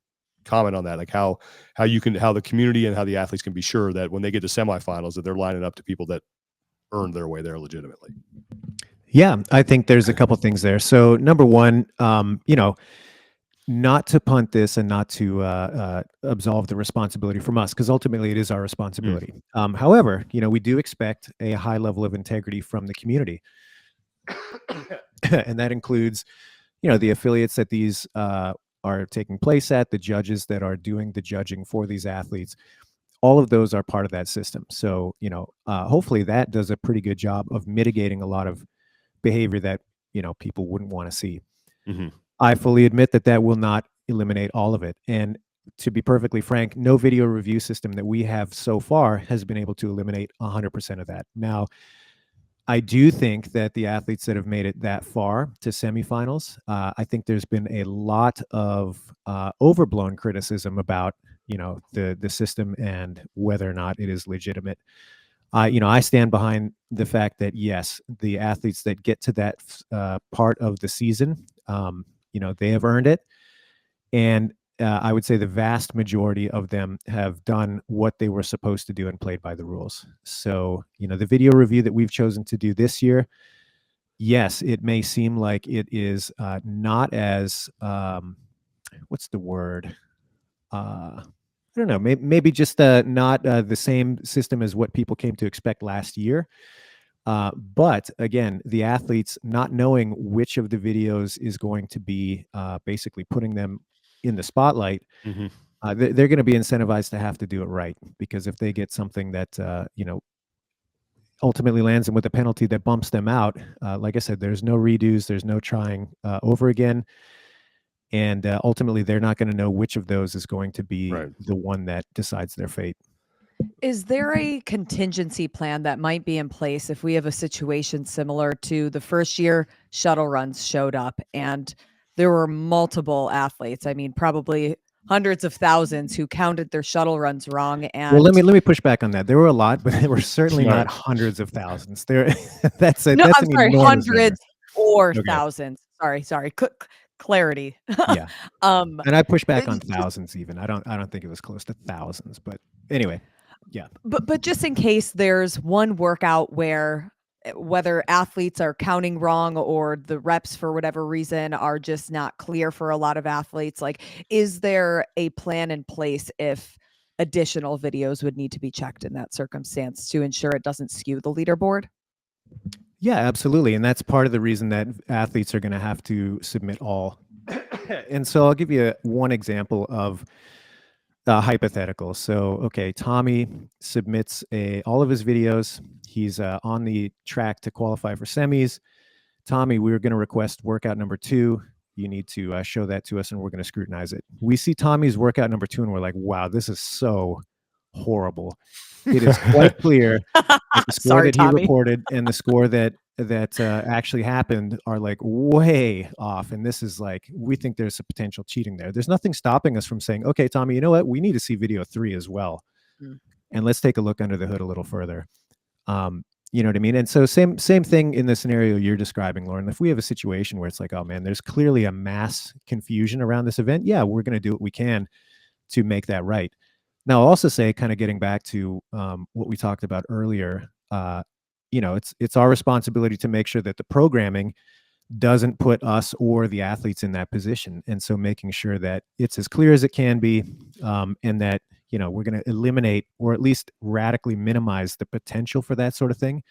A: comment on that? Like how the community and how the athletes can be sure that when they get to semifinals that they're lining up to people that earned their way there legitimately?
D: Yeah, I think there's a couple things there. So number one, not to punt this and not to absolve the responsibility from us, because ultimately it is our responsibility. However, we do expect a high level of integrity from the community. And that includes, the affiliates that these are taking place at, the judges that are doing the judging for these athletes. All of those are part of that system. So, hopefully that does a pretty good job of mitigating a lot of behavior that, people wouldn't want to see. I fully admit that will not eliminate all of it. And to be perfectly frank, no video review system that we have so far has been able to eliminate 100% of that. Now, I do think that the athletes that have made it that far to semifinals, I think there's been a lot of overblown criticism about, the system and whether or not it is legitimate. I stand behind the fact that, yes, the athletes that get to that part of the season, they have earned it. And I would say the vast majority of them have done what they were supposed to do and played by the rules. So, the video review that we've chosen to do this year, yes, it may seem like it is not as, what's the word? I don't know, maybe just not the same system as what people came to expect last year. But again, the athletes not knowing which of the videos is going to be basically putting them in the spotlight, they're going to be incentivized to have to do it right. Because if they get something that, ultimately lands them with a penalty that bumps them out, like I said, there's no redos, there's no trying over again. And ultimately, they're not going to know which of those is going to be the one that decides their fate.
C: Is there a contingency plan that might be in place if we have a situation similar to the first year shuttle runs showed up and there were multiple athletes? I mean, probably hundreds of thousands who counted their shuttle runs wrong. And
D: well, let me push back on that. There were a lot, but there were certainly not hundreds of thousands. That's
C: I'm sorry, hundreds or thousands. Sorry. Clarity.
D: Yeah. And I push back on thousands even. I don't think it was close to thousands, but anyway. Yeah.
C: But just in case there's one workout where whether athletes are counting wrong or the reps for whatever reason are just not clear for a lot of athletes, like, is there a plan in place if additional videos would need to be checked in that circumstance to ensure it doesn't skew the leaderboard?
D: Yeah, absolutely. And that's part of the reason that athletes are going to have to submit all. And so I'll give you one example of hypothetical. So, okay, Tommy submits all of his videos. He's on the track to qualify for semis. Tommy, we're going to request workout number 2. You need to show that to us and we're going to scrutinize it. We see Tommy's workout number 2 and we're like, wow, this is so horrible. It is quite clear that the score that he reported and the score that actually happened are like way off. And this is like, we think there's a potential cheating there. There's nothing stopping us from saying, okay, Tommy, you know what? We need to see video 3 as well. And let's take a look under the hood a little further. You know what I mean? And so same thing in the scenario you're describing, Lauren. If we have a situation where it's like, oh man, there's clearly a mass confusion around this event. Yeah, we're going to do what we can to make that right. Now, I'll also say, kind of getting back to what we talked about earlier, it's our responsibility to make sure that the programming doesn't put us or the athletes in that position. And so making sure that it's as clear as it can be, and that, we're going to eliminate or at least radically minimize the potential for that sort of thing.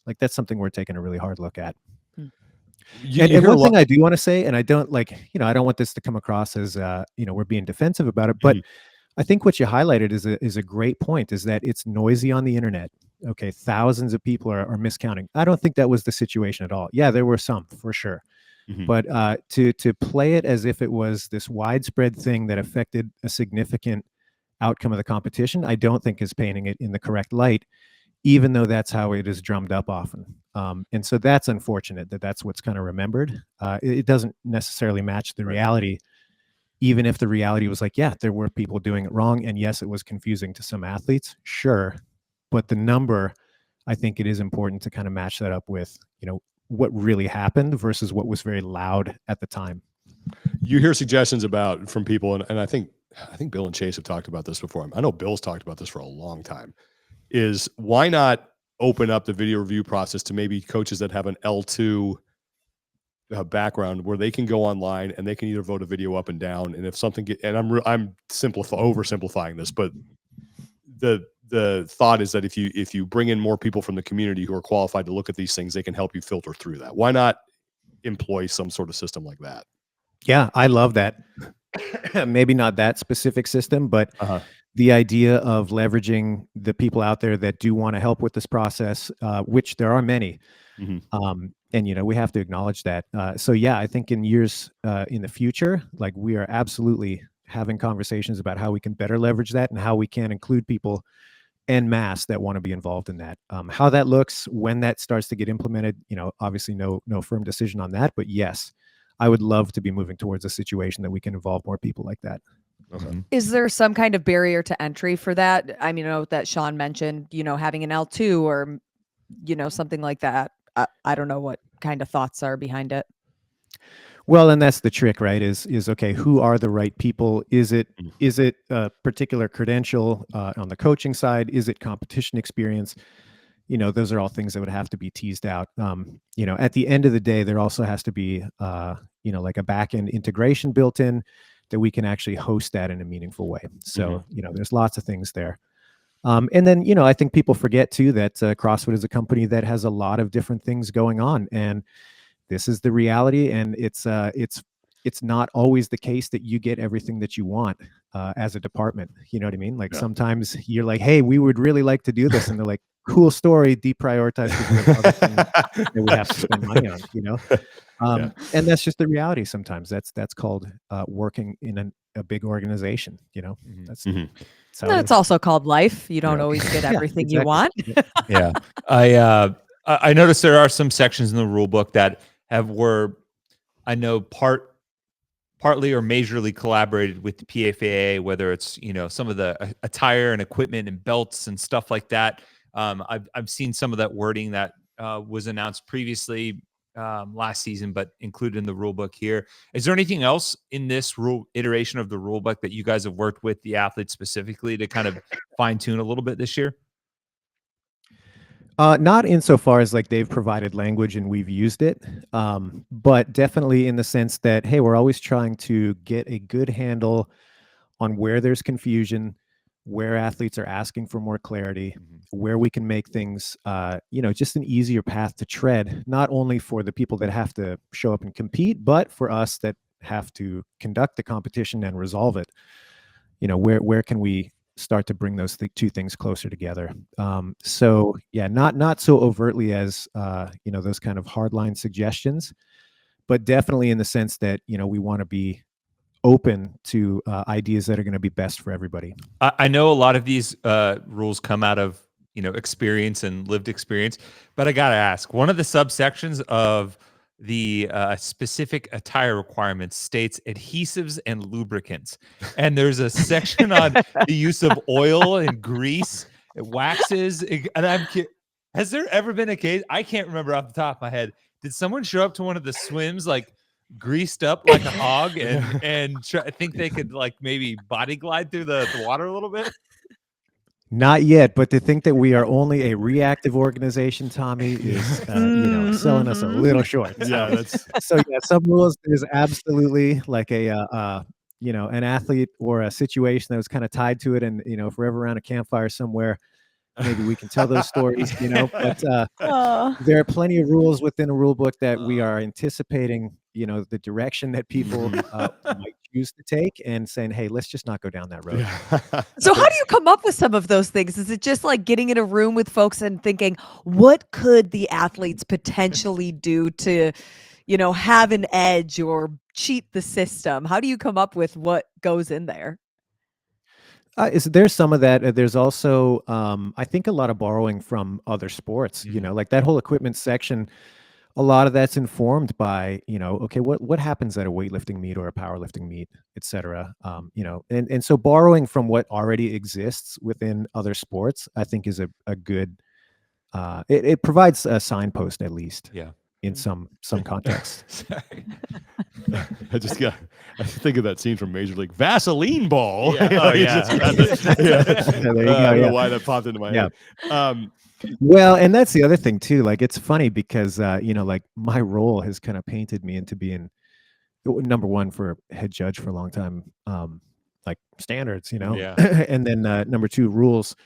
D: Like, that's something we're taking a really hard look at. And one thing I do want to say, and I don't I don't want this to come across as, we're being defensive about it, but I think what you highlighted is a great point, is that it's noisy on the internet. Okay, thousands of people are miscounting. I don't think that was the situation at all. Yeah, there were some for sure. But to play it as if it was this widespread thing that affected a significant outcome of the competition, I don't think is painting it in the correct light, even though that's how it is drummed up often. And so that's unfortunate that that's what's kind of remembered. It doesn't necessarily match the reality. Even if the reality was like, yeah, there were people doing it wrong. And yes, it was confusing to some athletes. Sure. But the number, I think it is important to kind of match that up with, what really happened versus what was very loud at the time.
A: You hear suggestions from people. And I think Bill and Chase have talked about this before. I know Bill's talked about this for a long time, is why not open up the video review process to maybe coaches that have an L2 background where they can go online and they can either vote a video up and down. And if something and I'm oversimplifying this, but the thought is that if you bring in more people from the community who are qualified to look at these things, they can help you filter through that. Why not employ some sort of system like that?
D: Yeah, I love that. Maybe not that specific system, but the idea of leveraging the people out there that do want to help with this process, which there are many. And, we have to acknowledge that. So yeah, I think in years in the future, like we are absolutely having conversations about how we can better leverage that and how we can include people en masse that want to be involved in that. How that looks when that starts to get implemented, obviously no firm decision on that, but yes, I would love to be moving towards a situation that we can involve more people like that.
C: Is there some kind of barrier to entry for that? I mean, that Sean mentioned, having an L2 or, something like that. I don't know what kind of thoughts are behind it.
D: Well, and that's the trick, right? Is okay, who are the right people? Is it a particular credential on the coaching side? Is it competition experience? Those are all things that would have to be teased out. At the end of the day, there also has to be, like a back-end integration built in that we can actually host that in a meaningful way. So, there's lots of things there. And then, I think people forget too that CrossFit is a company that has a lot of different things going on, and this is the reality. And it's not always the case that you get everything that you want as a department. You know what I mean? Like sometimes you're like, hey, we would really like to do this, and they're like, cool story, deprioritize other things that we have to spend money on. And that's just the reality. Sometimes that's called working in a big organization. That's
C: it's also called life. You don't always get everything you want.
B: Yeah. I noticed there are some sections in the rule book that were, I know, partly or majorly collaborated with the PFAA, whether it's, some of the attire and equipment and belts and stuff like that. I've seen some of that wording that was announced previously last season, but included in the rule book here. Is there anything else in this iteration of the rule book that you guys have worked with the athletes specifically to kind of fine tune a little bit this year?
D: Not insofar as like they've provided language and we've used it, but definitely in the sense that, hey, we're always trying to get a good handle on where there's confusion, where athletes are asking for more clarity, where we can make things, just an easier path to tread, not only for the people that have to show up and compete, but for us that have to conduct the competition and resolve it. Where can we start to bring those two things closer together? So yeah, not so overtly as, those kind of hardline suggestions, but definitely in the sense that, we want to be open to ideas that are going to be best for everybody.
B: I know a lot of these rules come out of, experience and lived experience, but I got to ask, one of the subsections of the specific attire requirements states adhesives and lubricants. And there's a section on the use of oil and grease, waxes. And has there ever been a case? I can't remember off the top of my head. Did someone show up to one of the swims like greased up like a hog and think they could like maybe body glide through the water a little bit?
D: Not yet, but to think that we are only a reactive organization, Tommy, is selling us a little short.
A: Yeah,
D: so yeah, some rules there's absolutely like a an athlete or a situation that was kind of tied to it, and if we're ever around a campfire somewhere, maybe we can tell those stories, but there are plenty of rules within a rule book that we are anticipating, the direction that people might choose to take and saying, hey, let's just not go down that road.
C: So how do you come up with some of those things? Is it just like getting in a room with folks and thinking, what could the athletes potentially do to, have an edge or cheat the system? How do you come up with what goes in there?
D: There's some of that. There's also, I think, a lot of borrowing from other sports. Like that whole equipment section. A lot of that's informed by, okay, what happens at a weightlifting meet or a powerlifting meet, et cetera. And so borrowing from what already exists within other sports, I think, is a good. It provides a signpost at least.
B: Yeah.
D: In some context.
B: Sorry.
A: I think of that scene from Major League, Vaseline ball.
B: Yeah. Oh, yeah.
A: I don't know why that popped into my head.
D: Well, and that's the other thing too. Like, it's funny because you know, like my role has kind of painted me into being number one for head judge for a long time, like standards, you know,
B: Yeah.
D: and then number two, rules.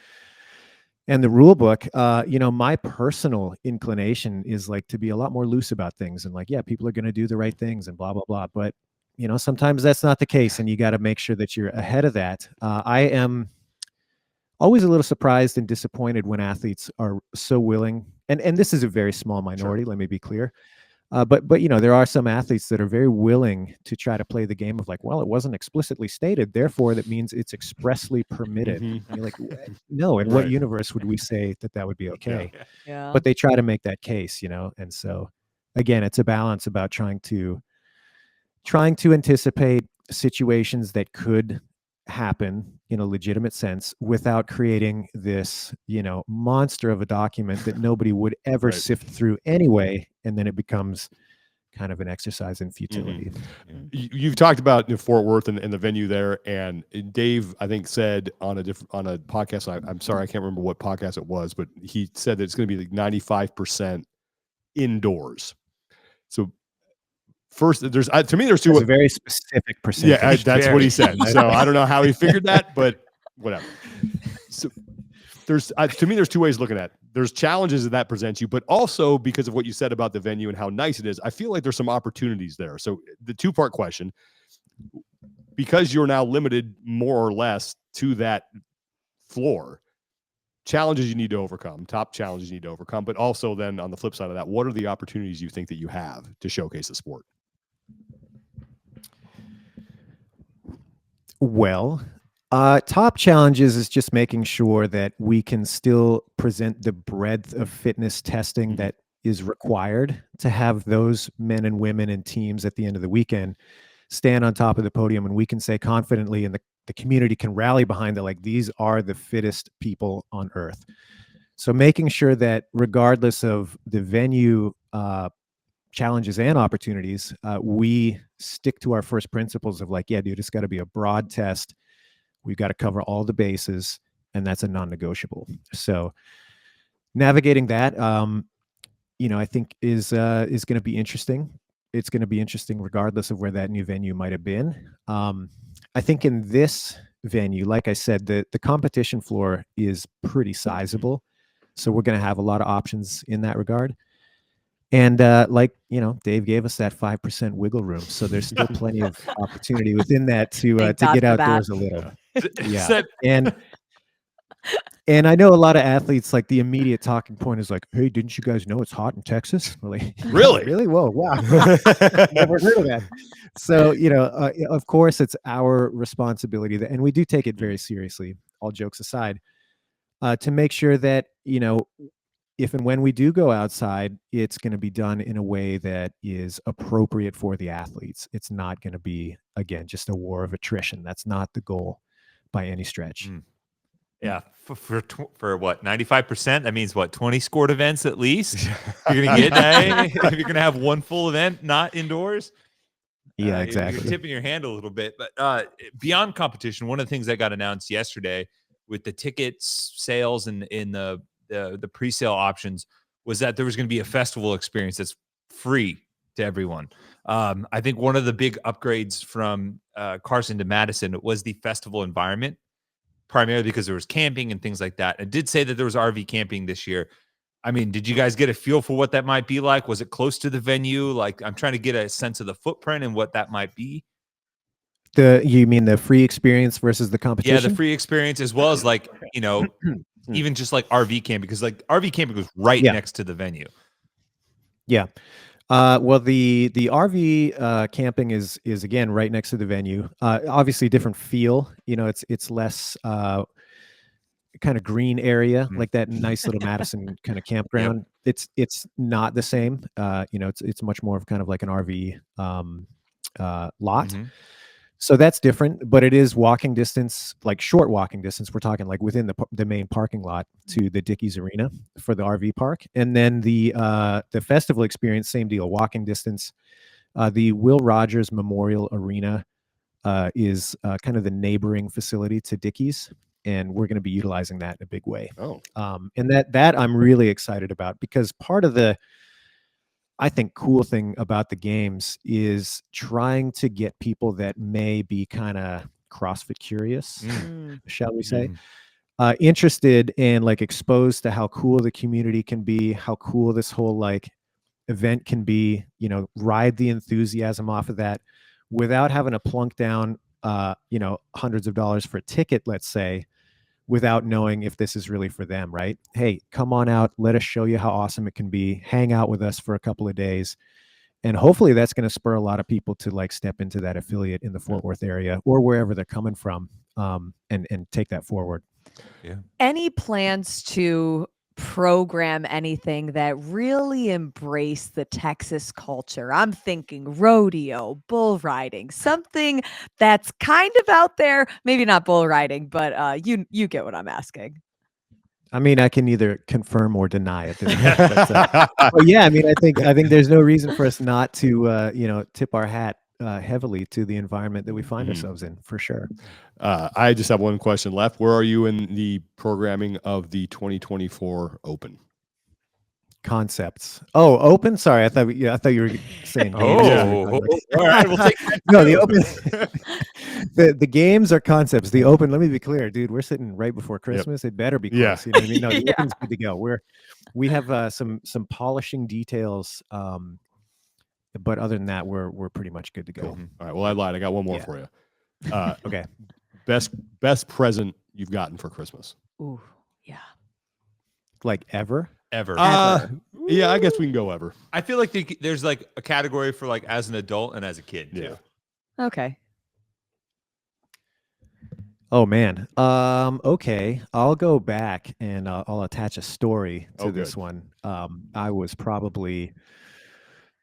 D: And the rule book, you know, my personal inclination is like to be a lot more loose about things and like, yeah, people are going to do the right things and blah, blah, blah. But, you know, sometimes that's not the case. And you got to make sure that you're ahead of that. I am always a little surprised and disappointed when athletes are so willing. And this is a very small minority, let me be clear. But you know, there are some athletes that are very willing to try to play the game of like, well, it wasn't explicitly stated, therefore that means it's expressly permitted. And you're like, no, in what
A: Right.
D: universe would we say that that would be okay?
C: Yeah.
D: But they try to make that case, you know. And so again, it's a balance about trying to anticipate situations that could happen in a legitimate sense without creating this, you know, monster of a document that nobody would ever
A: Right.
D: sift through anyway, and then it becomes kind of an exercise in futility.
A: You've talked about Fort Worth and the venue there, and Dave, I think, said on a podcast. I'm sorry, I can't remember what podcast it was, but he said that it's going to be like 95% indoors. So first, there's to me, there's two.
D: It's a very specific percentage.
A: Yeah, that's what he said. So I don't know how he figured that, but whatever. So there's to me, there's two ways of looking at it. There's challenges that presents you, but also because of what you said about the venue and how nice it is, I feel like there's some opportunities there. So the two-part question, because you're now limited more or less to that floor, challenges you need to overcome, top challenges you need to overcome, but also then on the flip side of that, what are the opportunities you think that you have to showcase the sport?
D: Well, top challenges is just making sure that we can still present the breadth of fitness testing that is required to have those men and women and teams at the end of the weekend stand on top of the podium, and we can say confidently, and the community can rally behind it, like, these are the fittest people on earth. So making sure that regardless of the venue challenges and opportunities, we stick to our first principles of like, yeah, dude, it's got to be a broad test. We've got to cover all the bases, and that's a non-negotiable. So navigating that, you know, I think is going to be interesting. It's going to be interesting regardless of where that new venue might have been. I think in this venue, like I said, the competition floor is pretty sizable. So we're going to have a lot of options in that regard. And like, you know, Dave gave us that 5% wiggle room. So there's still plenty of opportunity within that to get outdoors a little. Yeah. And I know a lot of athletes, like, the immediate talking point is like, hey, didn't you guys know it's hot in Texas? We're like,
A: Really?
D: Really? Whoa, wow. Never heard of that. So, you know, of course, it's our responsibility, and we do take it very seriously, all jokes aside, to make sure that, you know, if and when we do go outside, it's going to be done in a way that is appropriate for the athletes. It's not going to be, again, just a war of attrition. That's not the goal by any stretch.
B: Yeah, for what, 95%? That means what, 20 scored events at least? You're gonna get if you're gonna have one full event not indoors.
D: Yeah, exactly.
B: You're tipping your hand a little bit. But beyond competition, one of the things that got announced yesterday with the tickets sales and in the pre-sale options was that there was going to be a festival experience that's free to everyone. I think one of the big upgrades from Carson to Madison was the festival environment, primarily because there was camping and things like that. It did say that there was RV camping this year. I mean, did you guys get a feel for what that might be like? Was it close to the venue? Like, I'm trying to get a sense of the footprint and what that might be.
D: You mean the free experience versus the competition?
B: Yeah, the free experience, as well as, like, you know, even just like RV camping, because like RV camping was right next to the venue. Yeah.
D: Well, the RV camping is again right next to the venue. Obviously, different feel. You know, it's less kind of green area, like that nice little Madison kind of campground. Yep. It's not the same. You know, it's much more of kind of like an RV lot. So that's different, but it is walking distance, like short walking distance. We're talking like within the main parking lot to the Dickies Arena for the RV park. And then the festival experience, same deal, walking distance. The Will Rogers Memorial Arena is kind of the neighboring facility to Dickies. and we're going to be utilizing that in a big way.
A: Oh,
D: And that I'm really excited about, because part of the, I think, cool thing about the games is trying to get people that may be kind of CrossFit curious, shall we say, interested and like exposed to how cool the community can be, how cool this whole like event can be, you know, ride the enthusiasm off of that without having to plunk down, you know, hundreds of dollars for a ticket, let's say, without knowing if this is really for them, right? Hey, come on out. Let us show you how awesome it can be. Hang out with us for a couple of days. And hopefully that's going to spur a lot of people to like step into that affiliate in the Fort Worth area or wherever they're coming from, and take that forward.
B: Yeah.
C: Any plans to program anything that really embrace the Texas culture? I'm thinking rodeo, bull riding, something that's kind of out there. Maybe not bull riding, but you get what I'm asking.
D: I mean, I can either confirm or deny at this point. But yeah, I mean, I think there's no reason for us not to, you know, tip our hat heavily to the environment that we find ourselves in, for sure.
A: I just have one question left. Where are you in the programming of the 2024 Open?
D: Concepts. Oh, open. Sorry, I thought you were saying games.
B: Oh, all right. We'll take that.
D: No, the open. the games are concepts. The open. Let me be clear, dude. We're sitting right before Christmas. It better be close.
A: Yeah.
D: You know what I mean? No, the
C: Yeah.
D: open's good to go. We have some polishing details. But other than that, we're pretty much good to go.
A: Cool. All right. Well, I lied. I got one more for you.
D: Okay.
A: Best present you've gotten for Christmas?
C: Ooh, yeah.
D: Like ever?
B: Ever.
A: Yeah, I guess we can go ever.
B: I feel like there's like a category for like as an adult and as a kid too.
A: Yeah.
C: Okay.
D: Oh man. Okay. I'll go back and I'll attach a story to this one. I was probably,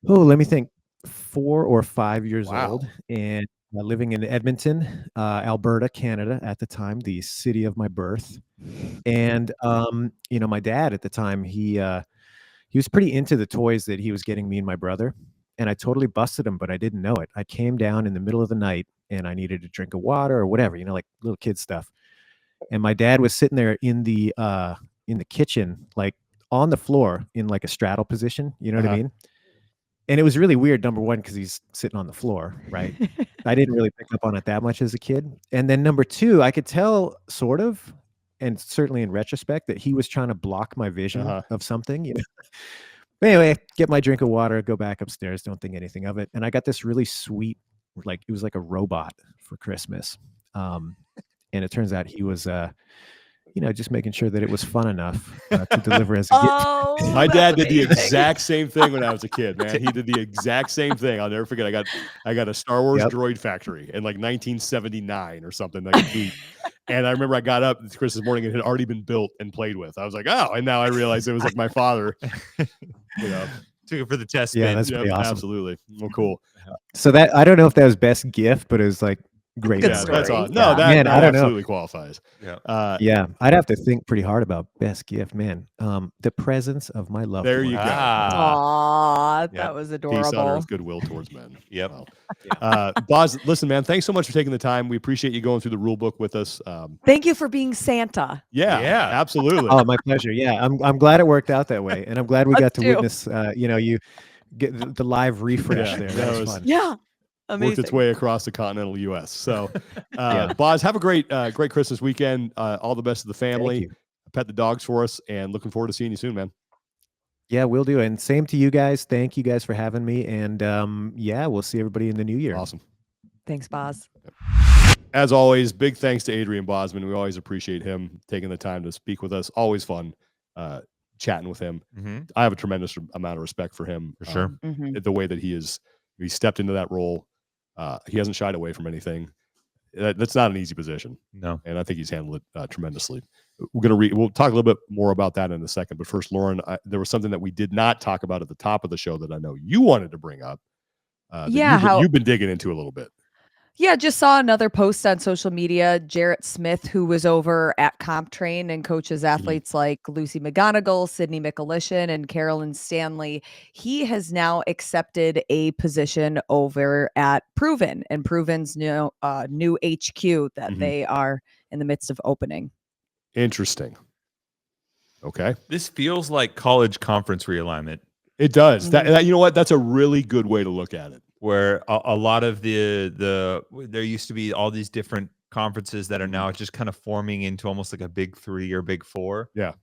D: let me think, 4 or 5 years old, and living in Edmonton, Alberta, Canada at the time, the city of my birth. And you know, my dad at the time, he was pretty into the toys that he was getting me and my brother, and I totally busted him, but I didn't know it. I came down in the middle of the night and I needed a drink of water or whatever, you know, like little kid stuff. And my dad was sitting there in the kitchen, like on the floor in like a straddle position, you know what I mean? And it was really weird, number one, because he's sitting on the floor, right? I didn't really pick up on it that much as a kid. And then number two, I could tell sort of, and certainly in retrospect, that he was trying to block my vision of something. You know? But anyway, get my drink of water, go back upstairs, don't think anything of it. And I got this really sweet, like it was like a robot for Christmas. And it turns out he was you know, just making sure that it was fun enough to deliver as a gift.
C: Oh,
A: My dad did the
C: amazing.
A: exact same thing when I was a kid, man. He did the exact same thing. I'll never forget. I got a Star Wars droid factory in like 1979 or something. Like and I remember I got up Christmas morning and it had already been built and played with. I was like, oh, and now I realized it was like my father. You know,
B: Took it for the test.
D: Yeah,
B: bin.
D: that's pretty awesome.
A: Absolutely. Well, cool.
D: So that, I don't know if that was best gift, but it was like great.
C: Good
A: Yeah,
C: story.
A: that's awesome. No,
C: Yeah.
A: that,
D: Man,
A: that
D: I don't know.
A: absolutely qualifies.
B: Yeah.
D: Yeah, I'd have to think pretty hard about best gift, man. The presence of my loved
A: There
D: one.
A: you go.
C: Aw,
B: Yeah.
C: that was
A: Peace on
C: adorable.
A: earth, goodwill towards men.
B: Yep.
A: Wow. Boz, listen, man, thanks so much for taking the time. We appreciate you going through the rule book with us.
C: Thank you for being Santa.
B: Yeah.
A: Absolutely.
D: Oh, my pleasure. Yeah, I'm glad it worked out that way, and I'm glad we
C: Us
D: got to
C: too.
D: witness. You know, you get the live refresh
A: Yeah,
D: there.
A: that
D: That was
A: was-
D: fun.
C: Yeah. Amazing.
A: Worked its way across the continental U.S. So,
D: Yeah.
A: Boz, have a great Christmas weekend. All the best to the
D: Thank
A: family.
D: you.
A: Pet the dogs for us, and looking forward to seeing you soon, man.
D: Yeah, we'll do. And same to you guys. Thank you guys for having me. And yeah, we'll see everybody in the new year.
A: Awesome.
C: Thanks, Boz.
A: As always, big thanks to Adrian Bosman. We always appreciate him taking the time to speak with us. Always fun chatting with him.
B: Mm-hmm.
A: I have a tremendous amount of respect for him.
B: For sure.
A: The way that he stepped into that role. He hasn't shied away from anything. That's not an easy position.
B: No.
A: And I think he's handled it tremendously. We'll talk a little bit more about that in a second. But first, Lauren, there was something that we did not talk about at the top of the show that I know you wanted to bring up. That you've been digging into a little bit.
C: Yeah, just saw another post on social media. Jarrett Smith, who was over at CompTrain and coaches athletes like Lucy McGonigal, Sydney Michalician, and Carolyn Stanley, he has now accepted a position over at Proven and Proven's new HQ that they are in the midst of opening.
A: Interesting. Okay.
B: This feels like college conference realignment.
A: It does. That you know what? That's a really good way to look at it.
B: Where a lot of there used to be all these different conferences that are now just kind of forming into almost like a big 3 or big 4.
A: Yeah.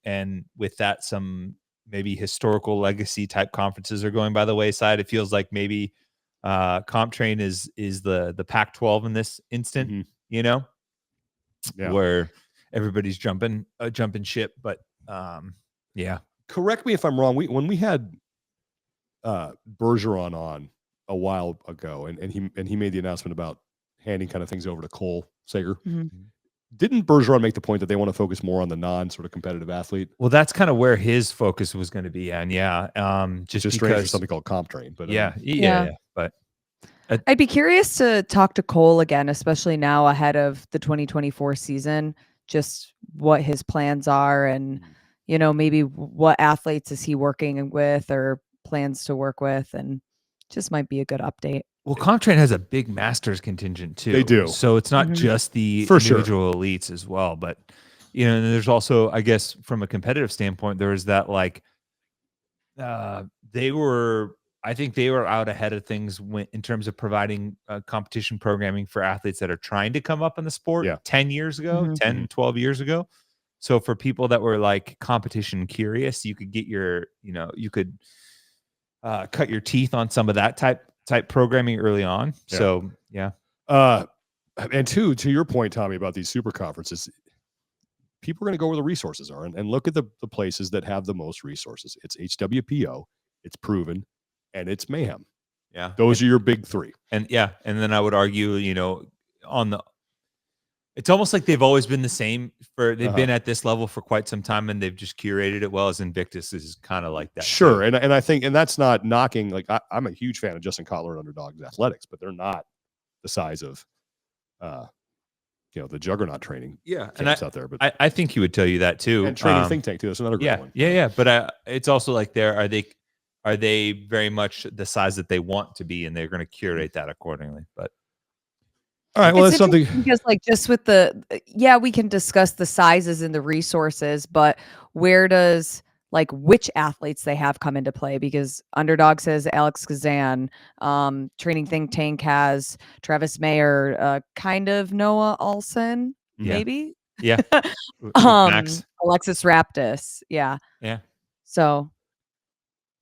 B: And with that, some maybe historical legacy type conferences are going by the wayside. It feels like maybe CompTrain is the Pac-12 in this instant, you know, where everybody's jumping ship. But yeah.
A: Correct me if I'm wrong. When we had Bergeron on a while ago, and he made the announcement about handing kind of things over to Cole Sager. Didn't Bergeron make the point that they want to focus more on the non sort of competitive athlete?
B: Well, that's kind of where his focus was going to be, and just
A: strange for
B: because
A: something called CompTrain, but
B: yeah. But
C: I'd be curious to talk to Cole again, especially now ahead of the 2024 season, just what his plans are and, you know, maybe what athletes is he working with or plans to work with, and just might be a good update.
B: Well, CompTrain has a big masters contingent too.
A: They do.
B: So it's not just the
A: For
B: individual elites as well, but you know, and there's also, I guess, from a competitive standpoint, there was that like I think they were out ahead of things in terms of providing competition programming for athletes that are trying to come up in the sport 10 years ago, 10, 12 years ago. So for people that were like competition curious, you could get your, you know, you could cut your teeth on some of that type programming early on.
A: Yeah.
B: So, yeah.
A: And to your point, Tommy, about these super conferences, people are going to go where the resources are and look at the places that have the most resources. It's HWPO, it's Proven, and it's Mayhem.
B: Yeah.
A: Those are your big 3.
B: And then I would argue, you know, it's almost like they've always been the same they've been at this level for quite some time, and they've just curated it well. As Invictus is kind of like that.
A: Sure. And I think, and that's not knocking, like I'm a huge fan of Justin Kotler and Underdogs Athletics, but they're not the size of, you know, the juggernaut training camps out there. But
B: I think he would tell you that too.
A: And training think tank too. That's another great one.
B: Yeah. But it's also like are they very much the size that they want to be, and they're going to curate that accordingly. But
A: all right, well, that's something
C: because like just with we can discuss the sizes and the resources, but where does like which athletes they have come into play? Because Underdog says Alex Kazan, Training Think Tank has Travis Mayer, kind of Noah Olson, maybe.
B: Yeah.
C: Alexis Raptis. Yeah. So,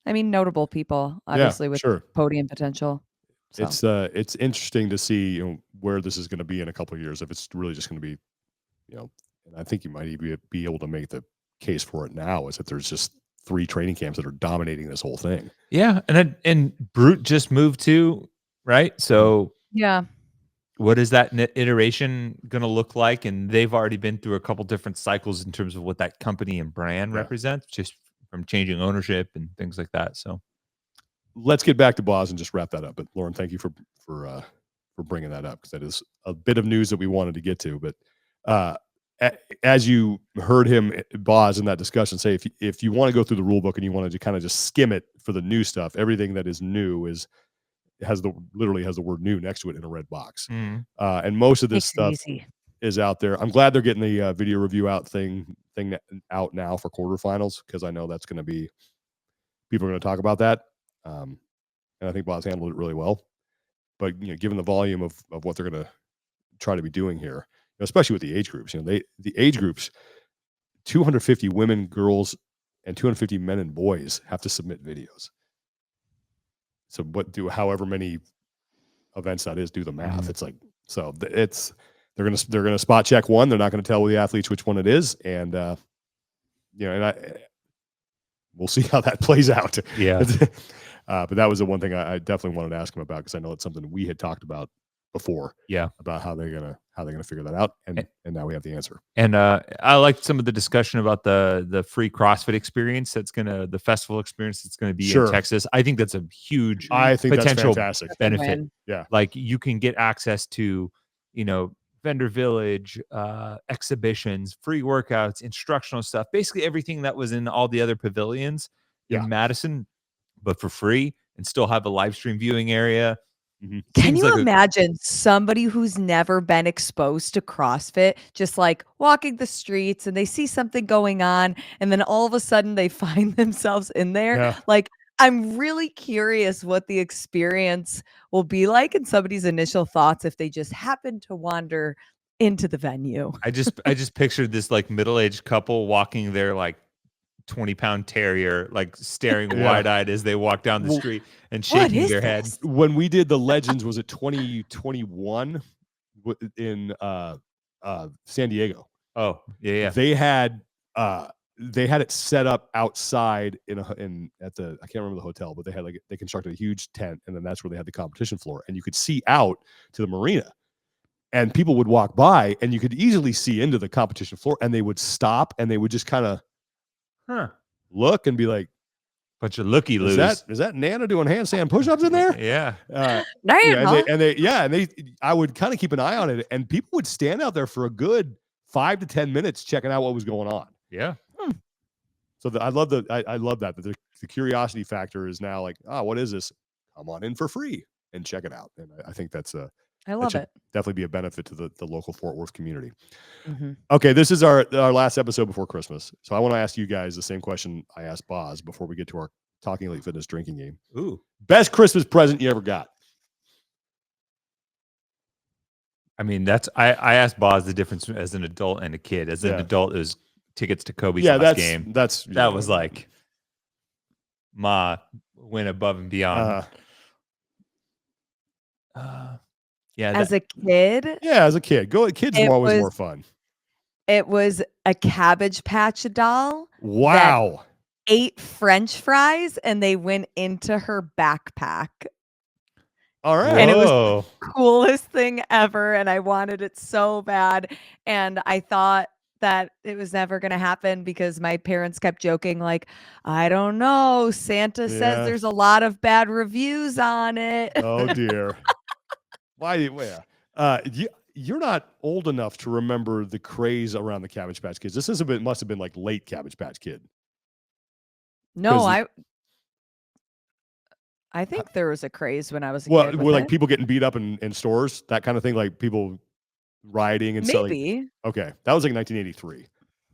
C: I mean, notable people, obviously, with podium potential. So.
A: It's interesting to see, you know, where this is going to be in a couple of years. If it's really just going to be, you know, and I think you might even be able to make the case for it now, is that there's just 3 training camps that are dominating this whole thing.
B: Yeah, and Brute just moved too, right? So
C: yeah,
B: what is that iteration going to look like? And they've already been through a couple different cycles in terms of what that company and brand represents, just from changing ownership and things like that. So
A: let's get back to Boz and just wrap that up. But Lauren, thank you for bringing that up, because that is a bit of news that we wanted to get to. But as you heard him, Boz, in that discussion, say if you want to go through the rule book and you want to kind of just skim it for the new stuff, everything that is new literally has the word new next to it in a red box. And most of this stuff is out there. I'm glad they're getting the video review thing out now for quarterfinals, because I know that's going to be, people are going to talk about that. And I think Boz handled it really well. But, you know, given the volume of what they're going to try to be doing here, especially with the age groups, you know, the age groups, 250 women, girls, and 250 men and boys have to submit videos. So however many events that is, do the math. It's like, so they're gonna spot check one. They're not going to tell the athletes which one it is, and you know, and we'll see how that plays out.
B: Yeah.
A: But that was the one thing I definitely wanted to ask him about, because I know it's something we had talked about before.
B: Yeah.
A: About how they're gonna figure that out, and now we have the answer.
B: And I liked some of the discussion about the free CrossFit experience the festival experience that's gonna be in Texas. I think that's a huge potential
A: that's fantastic
B: benefit.
A: Yeah.
B: Like you can get access to, you know, vendor village, exhibitions, free workouts, instructional stuff, basically everything that was in all the other pavilions in Madison, but for free, and still have a live stream viewing area.
C: Can
B: Seems
C: you
B: like
C: imagine somebody who's never been exposed to CrossFit just like walking the streets and they see something going on and then all of a sudden they find themselves in there?
A: Yeah.
C: Like, I'm really curious what the experience will be like and somebody's initial thoughts if they just happen to wander into the venue.
B: I just pictured this like middle-aged couple walking their like 20-pound terrier, like staring
A: Yeah.
B: wide-eyed as they walk down the
A: Well,
B: street and
C: What
B: shaking
C: is
B: their head.
C: this?
A: when we did the Legends, was it 2021 in San Diego?
B: Oh, yeah.
A: They had it set up outside at the, I can't remember the hotel, but they constructed a huge tent, and then that's where they had the competition floor, and you could see out to the marina, and people would walk by, and you could easily see into the competition floor, and they would stop, and they would just kind of look and be like,
B: Bunch of looky-loos.
A: is that Nana doing handstand push-ups in there?
B: Yeah.
C: Damn.
A: I would kind of keep an eye on it, and people would stand out there for a good 5 to 10 minutes checking out what was going on.
B: Yeah.
A: So I love that the curiosity factor is now like, oh, what is this? Come on in for free and check it out. And I think that's
C: I love it.
A: definitely be a benefit to the local Fort Worth community.
C: Mm-hmm.
A: Okay, this is our last episode before Christmas. So I want to ask you guys the same question I asked Boz before we get to our Talking Elite Fitness drinking game.
B: Ooh.
A: Best Christmas present you ever got?
B: I mean, I asked Boz the difference as an adult and a kid. As an adult, it was tickets to Kobe's last game. That was like, Ma went above and beyond.
C: As a kid?
A: Yeah, as a kid. Kids were always more fun.
C: It was a Cabbage Patch doll.
A: Wow.
C: Ate French fries and they went into her backpack.
A: All right.
C: And it was the coolest thing ever. And I wanted it so bad. And I thought that it was never going to happen because my parents kept joking, like, I don't know. Santa says there's a lot of bad reviews on it.
A: Oh, dear. Why? You're not old enough to remember the craze around the Cabbage Patch Kids. This must have been like late Cabbage Patch Kid.
C: No, I think there was a craze when I was a kid.
A: Were like people getting beat up in stores, that kind of thing, like people rioting and selling.
C: Maybe.
A: Okay, that was like 1983.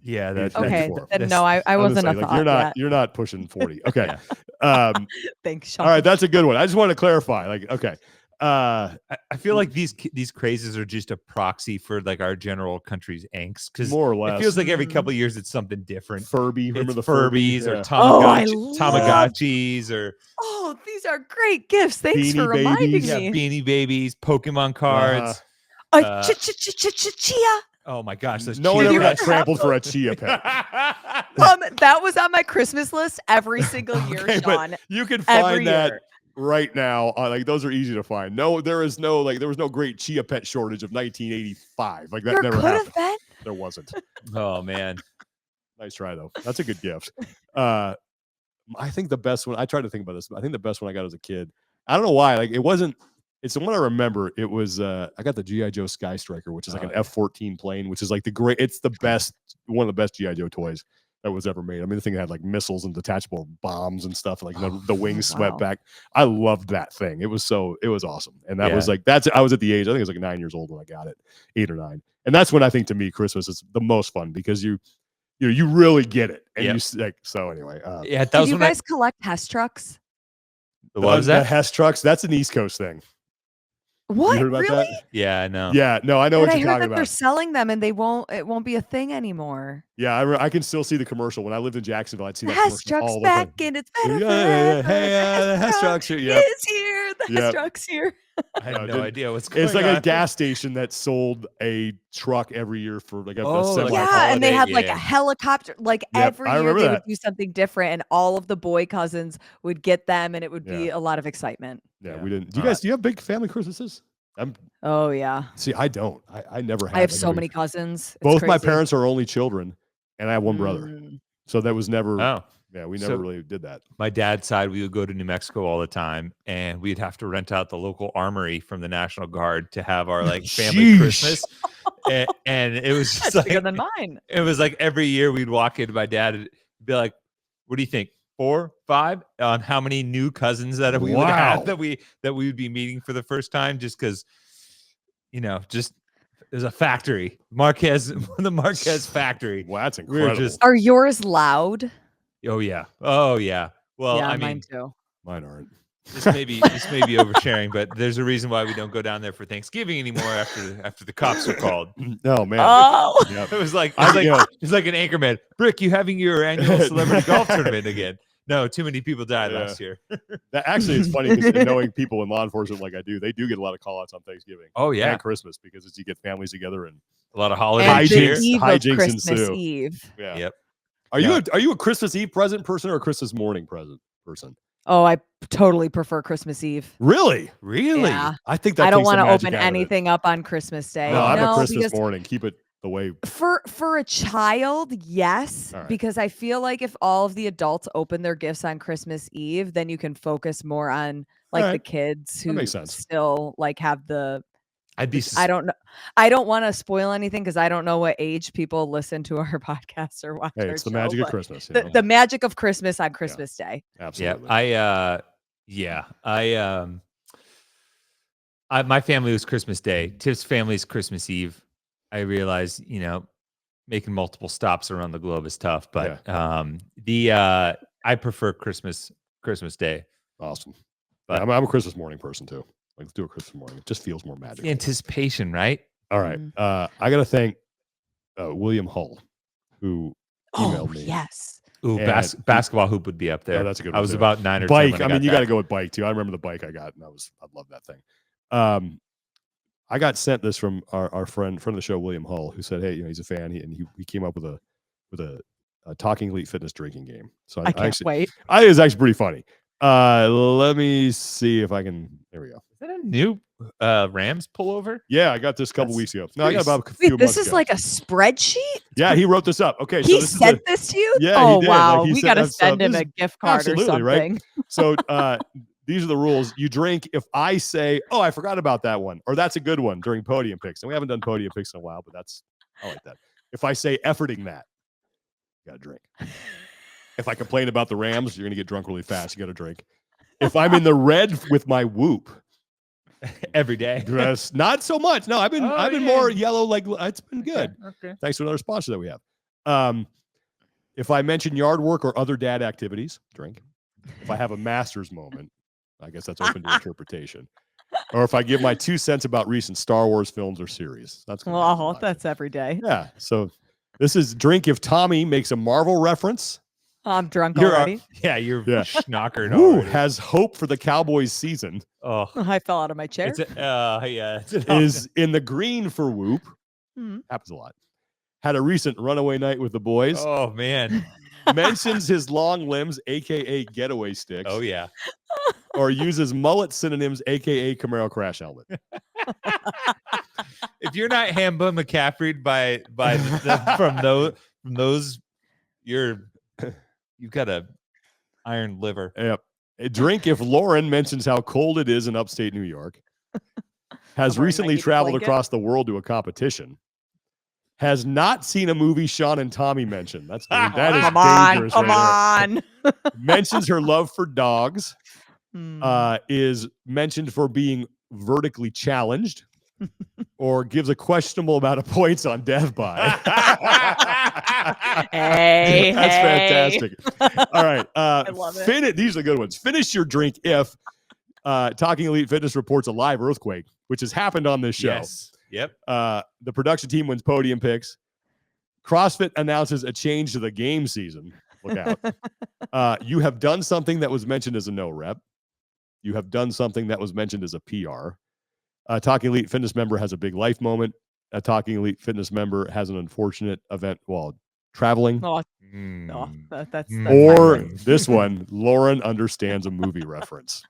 B: Yeah, that's
C: okay. Then no, I wasn't a thought.
A: You're not pushing 40. Okay.
C: Thanks, Sean.
A: All right, that's a good one. I just want to clarify. Like, okay.
B: I feel like these crazes are just a proxy for like our general country's angst, because
A: more or less
B: it feels like every couple of years it's something different.
A: Furby, remember the
B: Furbies or
A: Yeah.
B: Tamagotchis or
C: these are great gifts. Thanks
A: Beanie
C: for reminding
A: Babies.
C: me.
B: Yeah, Beanie Babies, Pokemon cards.
C: Chia.
B: Oh my gosh, those
A: no one
B: chia
A: ever got
B: pets.
A: trampled for a chia pet.
C: That was on my Christmas list every single year,
A: Okay,
C: Sean.
A: but you can
C: Every
A: find that
C: year.
A: right now. Like those are easy to find. No, there was no great chia pet shortage of 1985. Like that
C: There
A: never
C: could
A: happened.
C: have been.
A: There wasn't.
B: Oh man,
A: Nice try though. That's a good gift. I think the best one. I tried to think about this. I think the best one I got as a kid. I don't know why. Like it wasn't. It's the one I remember. It was. I got the GI Joe Sky Striker, which is like an F-14 plane, which is like it's the best. One of the best GI Joe toys that was ever made. I mean, the thing had like missiles and detachable bombs and stuff. Like the wings swept back. I loved that thing. It was awesome. And that was like I was at the age. I think I was like 9 years old when I got it, 8 or 9. And that's when I think to me Christmas is the most fun because you really get it. And you like so anyway.
B: that
C: Did
B: was
C: you
B: when
C: guys collect Hess trucks?
B: What was
A: the
B: that?
A: Hess trucks. That's an East Coast thing.
C: What?
A: You heard about
C: Really?
A: that?
B: Yeah, I know.
A: Yeah, no, I know
C: But
A: what
C: I
A: you're
C: heard
A: talking
C: that they're
A: about.
C: selling them and it won't be a thing anymore.
A: Yeah, I can still see the commercial. When I lived in Jacksonville, I'd see
C: The
A: that
C: Hess
A: commercial
C: truck's
A: all the
C: back
A: time.
C: and it's better
A: Yeah.
C: forever.
A: Hey, the Hess truck's here. Yep.
C: is here. The Hess truck's here.
B: I had no idea what's going on.
A: It's like a gas station that sold a truck every year for like a semi
C: Yeah, and they had like
B: yeah.
C: a helicopter. Like every
A: I
C: year
A: remember
C: they
A: that.
C: would do something different, and all of the boy cousins would get them, and it would be a lot of excitement.
A: Yeah, we didn't. Do you have big family Christmases?
C: Oh yeah.
A: See, I don't. I never had.
C: I have
A: like,
C: so many cousins. It's
A: Both my
C: crazy.
A: parents are only children, and I have one brother. So that was never.
B: Oh.
A: Yeah, we never really did that.
B: My dad's side, we would go to New Mexico all the time, and we'd have to rent out the local armory from the National Guard to have our like family
A: Sheesh.
B: Christmas. And it was just
C: That's bigger
B: like
C: than mine.
B: it was like every year we'd walk in, my dad would be like, "What do you think? 4, 5 on how many new cousins that we would have that we would be meeting for the first time, just because, just there's a factory, Marquez, the Marquez factory.
A: Wow, that's incredible.
C: Are yours loud?
B: Oh yeah. Well,
C: Yeah,
B: I
C: mine
B: mean,
C: too.
A: Mine aren't.
B: this may be oversharing, but there's a reason why we don't go down there for Thanksgiving anymore after the cops are called.
A: Oh man.
C: Oh,
A: Yep.
B: It was like
A: I- you know-
B: it's like an anchorman. Brick, you having your annual celebrity golf tournament again? No, too many people died
A: Yeah.
B: last year.
A: That actually is funny because knowing people in law enforcement like I do, they do get a lot of call outs on Thanksgiving.
B: Oh yeah,
A: And Christmas because it's you get families together and
B: a lot of
C: and
B: holiday
C: the
B: cheer.
C: eve of
A: hijinks
C: Christmas
A: ensue.
C: Eve.
A: yeah.
B: Yep.
A: Are you a Christmas Eve present person or a Christmas morning present person?
C: Oh, I totally prefer Christmas Eve.
A: Really?
B: Really?
C: Yeah.
A: I think that
C: I don't
A: want to
C: open anything up on Christmas Day.
A: No, I'm a Christmas
C: because
A: morning. Keep it the way.
C: for a child, yes,
A: All right.
C: because I feel like if all of the adults open their gifts on Christmas Eve, then you can focus more on like the
A: right.
C: kids who
A: makes sense.
C: still like have the.
B: I'd be.
C: I don't know. I don't want to spoil anything because I don't know what age people listen to our podcast or watch.
A: Hey,
C: our
A: it's the
C: show,
A: magic of
C: but
A: Christmas.
C: The magic of Christmas on Christmas Day.
A: Absolutely.
B: My family was Christmas Day. Tiff's family's Christmas Eve. I realized, making multiple stops around the globe is tough, but I prefer Christmas Day.
A: Awesome.
B: But
A: I'm a Christmas morning person too. Like, let's do a Christmas morning. It just feels more magical.
B: Anticipation, right?
A: All right. I got to thank William Hull, who emailed me.
C: Yes.
B: Ooh,
A: And-
B: basketball hoop would be up there.
A: Yeah, that's a good
B: I
A: one,
B: was
A: too.
B: about 9 or 10
A: Bike.
B: when
A: I mean, you
B: got
A: got to go with bike too. I remember the bike I got, and I love that thing. I got sent this from our friend of the show, William Hull, who said, "Hey, he's a fan, and he came up with a Talking Elite Fitness drinking game." So
C: I can't wait.
A: I think it's actually pretty funny. Let me see if I can. There we go.
B: Is that a new Rams pullover?
A: Yeah, I got this a couple
B: That's
A: weeks ago. No, I got
B: pretty
A: about a few
C: Wait, this
A: months
C: is
A: ago.
C: like a spreadsheet?
A: Yeah, he wrote this up. Okay, so
C: He
A: this is
C: sent this to you?
A: Yeah, he
C: Oh,
A: did.
C: wow.
A: Like, he
C: We
A: said
C: got to
A: that's,
C: send him
A: this
C: a gift card or
A: absolutely, right?
C: something.
A: So these are the rules. You drink if I say, "Oh, I forgot about that one," or "That's a good one" during podium picks. And we haven't done podium picks in a while, but I like that. If I say efforting that, you got to drink. If I complain about the Rams, you're going to get drunk really fast. You got to drink. If I'm in the red with my whoop,
B: Every day.
A: not so much. No, I've been more yellow. Like, it's been good.
B: Okay.
A: Thanks to another sponsor that we have. If I mention yard work or other dad activities, drink. If I have a master's moment, I guess that's open to interpretation. Or if I give my 2 cents about recent Star Wars films or series, that's gonna be
C: Well,
A: fun.
C: that's every day.
A: Yeah. So this is drink if Tommy makes a Marvel reference.
C: I'm drunk
B: You're
C: already.
B: you're
A: Yeah.
B: schnockered
A: Woo,
B: already.
A: has hope for the Cowboys season.
B: Oh,
C: I fell out of my chair.
B: it's it's
A: Is in the green for whoop.
C: Mhm.
A: Happens a lot. Had a recent runaway night with the boys.
B: Oh man.
A: Mentions his long limbs, aka getaway sticks.
B: Oh yeah.
A: Or uses mullet synonyms, aka Camaro crash helmet.
B: If you're not Hamba McCaffrey from those, you've got a iron liver.
A: Yep. A drink if Lauren mentions how cold it is in upstate New York. Has
C: I'm wearing my
A: recently
C: heated
A: traveled
C: blanket.
A: across the world to a competition. Has not seen a movie Sean and Tommy mention. That is
C: Come on,
A: dangerous.
C: come
A: right
C: on.
A: there. Mentions her love for dogs.
C: Hmm.
A: Is mentioned for being vertically challenged. Or gives a questionable amount of points on death by.
C: Hey,
A: That's
C: hey.
A: fantastic. All right.
C: love it.
A: These are the good ones. Finish your drink if Talking Elite Fitness reports a live earthquake, which has happened on this show.
B: Yes. Yep.
A: The production team wins podium picks. CrossFit announces a change to the game season. Look out. You have done something that was mentioned as a no rep. You have done something that was mentioned as a PR. Talking Elite Fitness member has a big life moment. A Talking Elite Fitness member has an unfortunate event while traveling.
C: Oh,
B: Mm.
C: that's
A: Or
C: fine.
A: this one, Lauren understands a movie reference.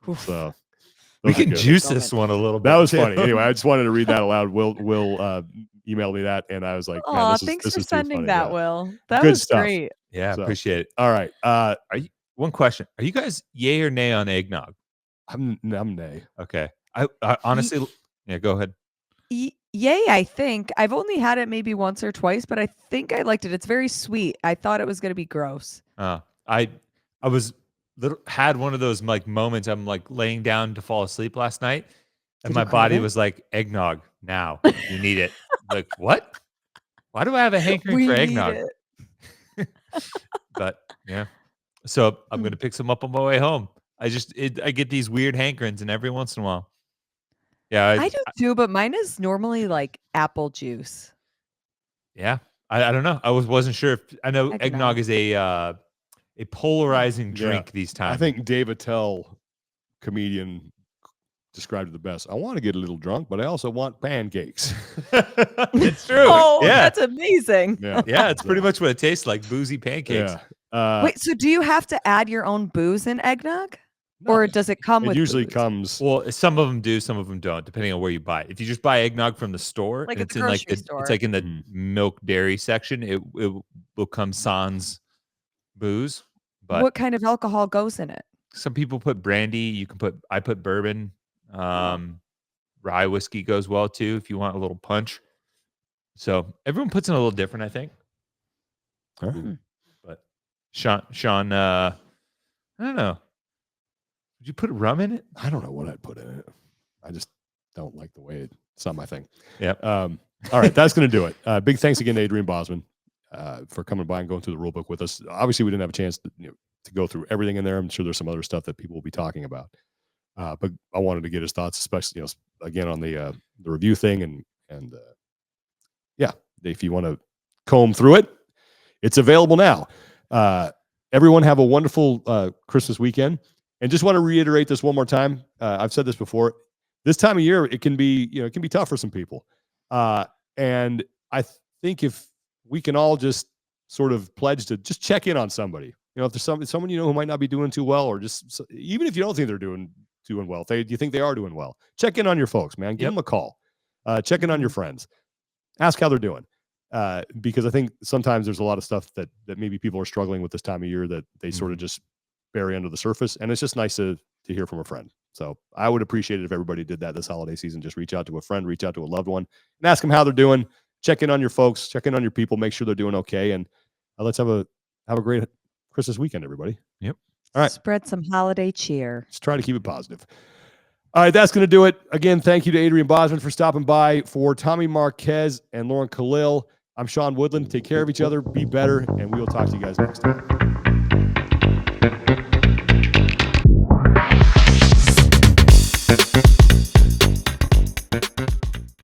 C: Oof.
A: So
B: We
A: those are
B: can
A: good.
B: juice this one a little bit.
A: That was
B: too.
A: funny. Anyway, I just wanted to read that aloud. Will emailed me that, and I was like, man,
C: Aw,
A: this
C: thanks
A: is
C: for
A: too
C: sending
A: funny.
C: that,
A: Yeah.
C: Will. That
A: Good
C: was
A: stuff.
C: great.
B: Yeah,
A: So-
B: appreciate it.
A: All right.
B: One question: are you guys yay or nay on eggnog?
A: I'm nay.
B: Okay, I honestly, yeah, go ahead.
C: Yay, I think. I've only had it maybe once or twice, but I think I liked it. It's very sweet. I thought it was going to be gross.
B: I I had one of those like moments. I'm like laying down to fall asleep last night, and
C: Did
B: my
C: you crave
B: body
C: it?
B: was like, eggnog now. You need it. Like, what? Why do I have a hankering for
C: We need
B: eggnog?
C: it.
B: But yeah. So I'm
C: Mm.
B: gonna pick some up on my way home. I get these weird hankerings, and every once in a while. Yeah.
C: I do too, but mine is normally like apple juice.
B: Yeah. I don't know. I wasn't sure if I know
C: Eggnog.
B: eggnog is a polarizing
A: Yeah.
B: drink these times.
A: I think Dave Attell, comedian, described it the best. I want to get a little drunk, but I also want pancakes.
B: It's true.
C: Oh,
B: Yeah.
C: that's amazing.
A: Yeah.
B: Yeah, it's pretty
A: So,
B: much what it tastes like, boozy pancakes.
A: Yeah.
C: Wait, so do you have to add your own booze in eggnog?
A: No,
C: Or does it come
A: it
C: with
A: usually
C: booze?
A: comes.
B: Well, some of them do, some of them don't, depending on where you buy it. If you just buy eggnog from the store,
C: Like
B: and
C: at
B: it's
C: the
B: in like
C: grocery
B: the,
C: store.
B: it's like in the
A: Mhm.
B: milk dairy section, it will come sans booze. But
C: What kind of alcohol goes in it?
B: some people put brandy. I put bourbon. Rye whiskey goes well too if you want a little punch. So everyone puts in a little different, I think.
A: All right.
B: But Sean, I don't know. Would you put rum in it?
A: I don't know what I'd put in it. I just don't like the way it's not my thing.
B: Yep.
A: All right, that's going to do it. Big thanks again to Adrian Bosman for coming by and going through the rule book with us. Obviously, we didn't have a chance to go through everything in there. I'm sure there's some other stuff that people will be talking about. But I wanted to get his thoughts, especially again on the review thing and yeah, if you want to comb through it, it's available now. Everyone have a wonderful Christmas weekend. And just want to reiterate this one more time. I've said this before. This time of year, it can be tough for some people. And I think if we can all just sort of pledge to just check in on somebody, if there's someone who might not be doing too well, or just even if you don't think they're doing well, you think they are doing well, check in on your folks, man. Give them a call. Check in on your friends. Ask how they're doing. Because I think sometimes there's a lot of stuff that maybe people are struggling with this time of year that they sort of just bury under the surface, and it's just nice to hear from a friend. So I would appreciate it if everybody did that this holiday season. Just reach out to a friend, reach out to a loved one, and ask them how they're doing. Check in on your folks, check in on your people, make sure they're doing okay, and let's have a great Christmas weekend, everybody.
B: Yep.
A: All right.
C: Spread some holiday cheer.
A: Let's try to keep it positive. All right, that's going to do it. Again, thank you to Adrian Bosman for stopping by. For Tommy Marquez and Lauren Khalil, I'm Sean Woodland. Take care of each other, be better, and we will talk to you guys next time.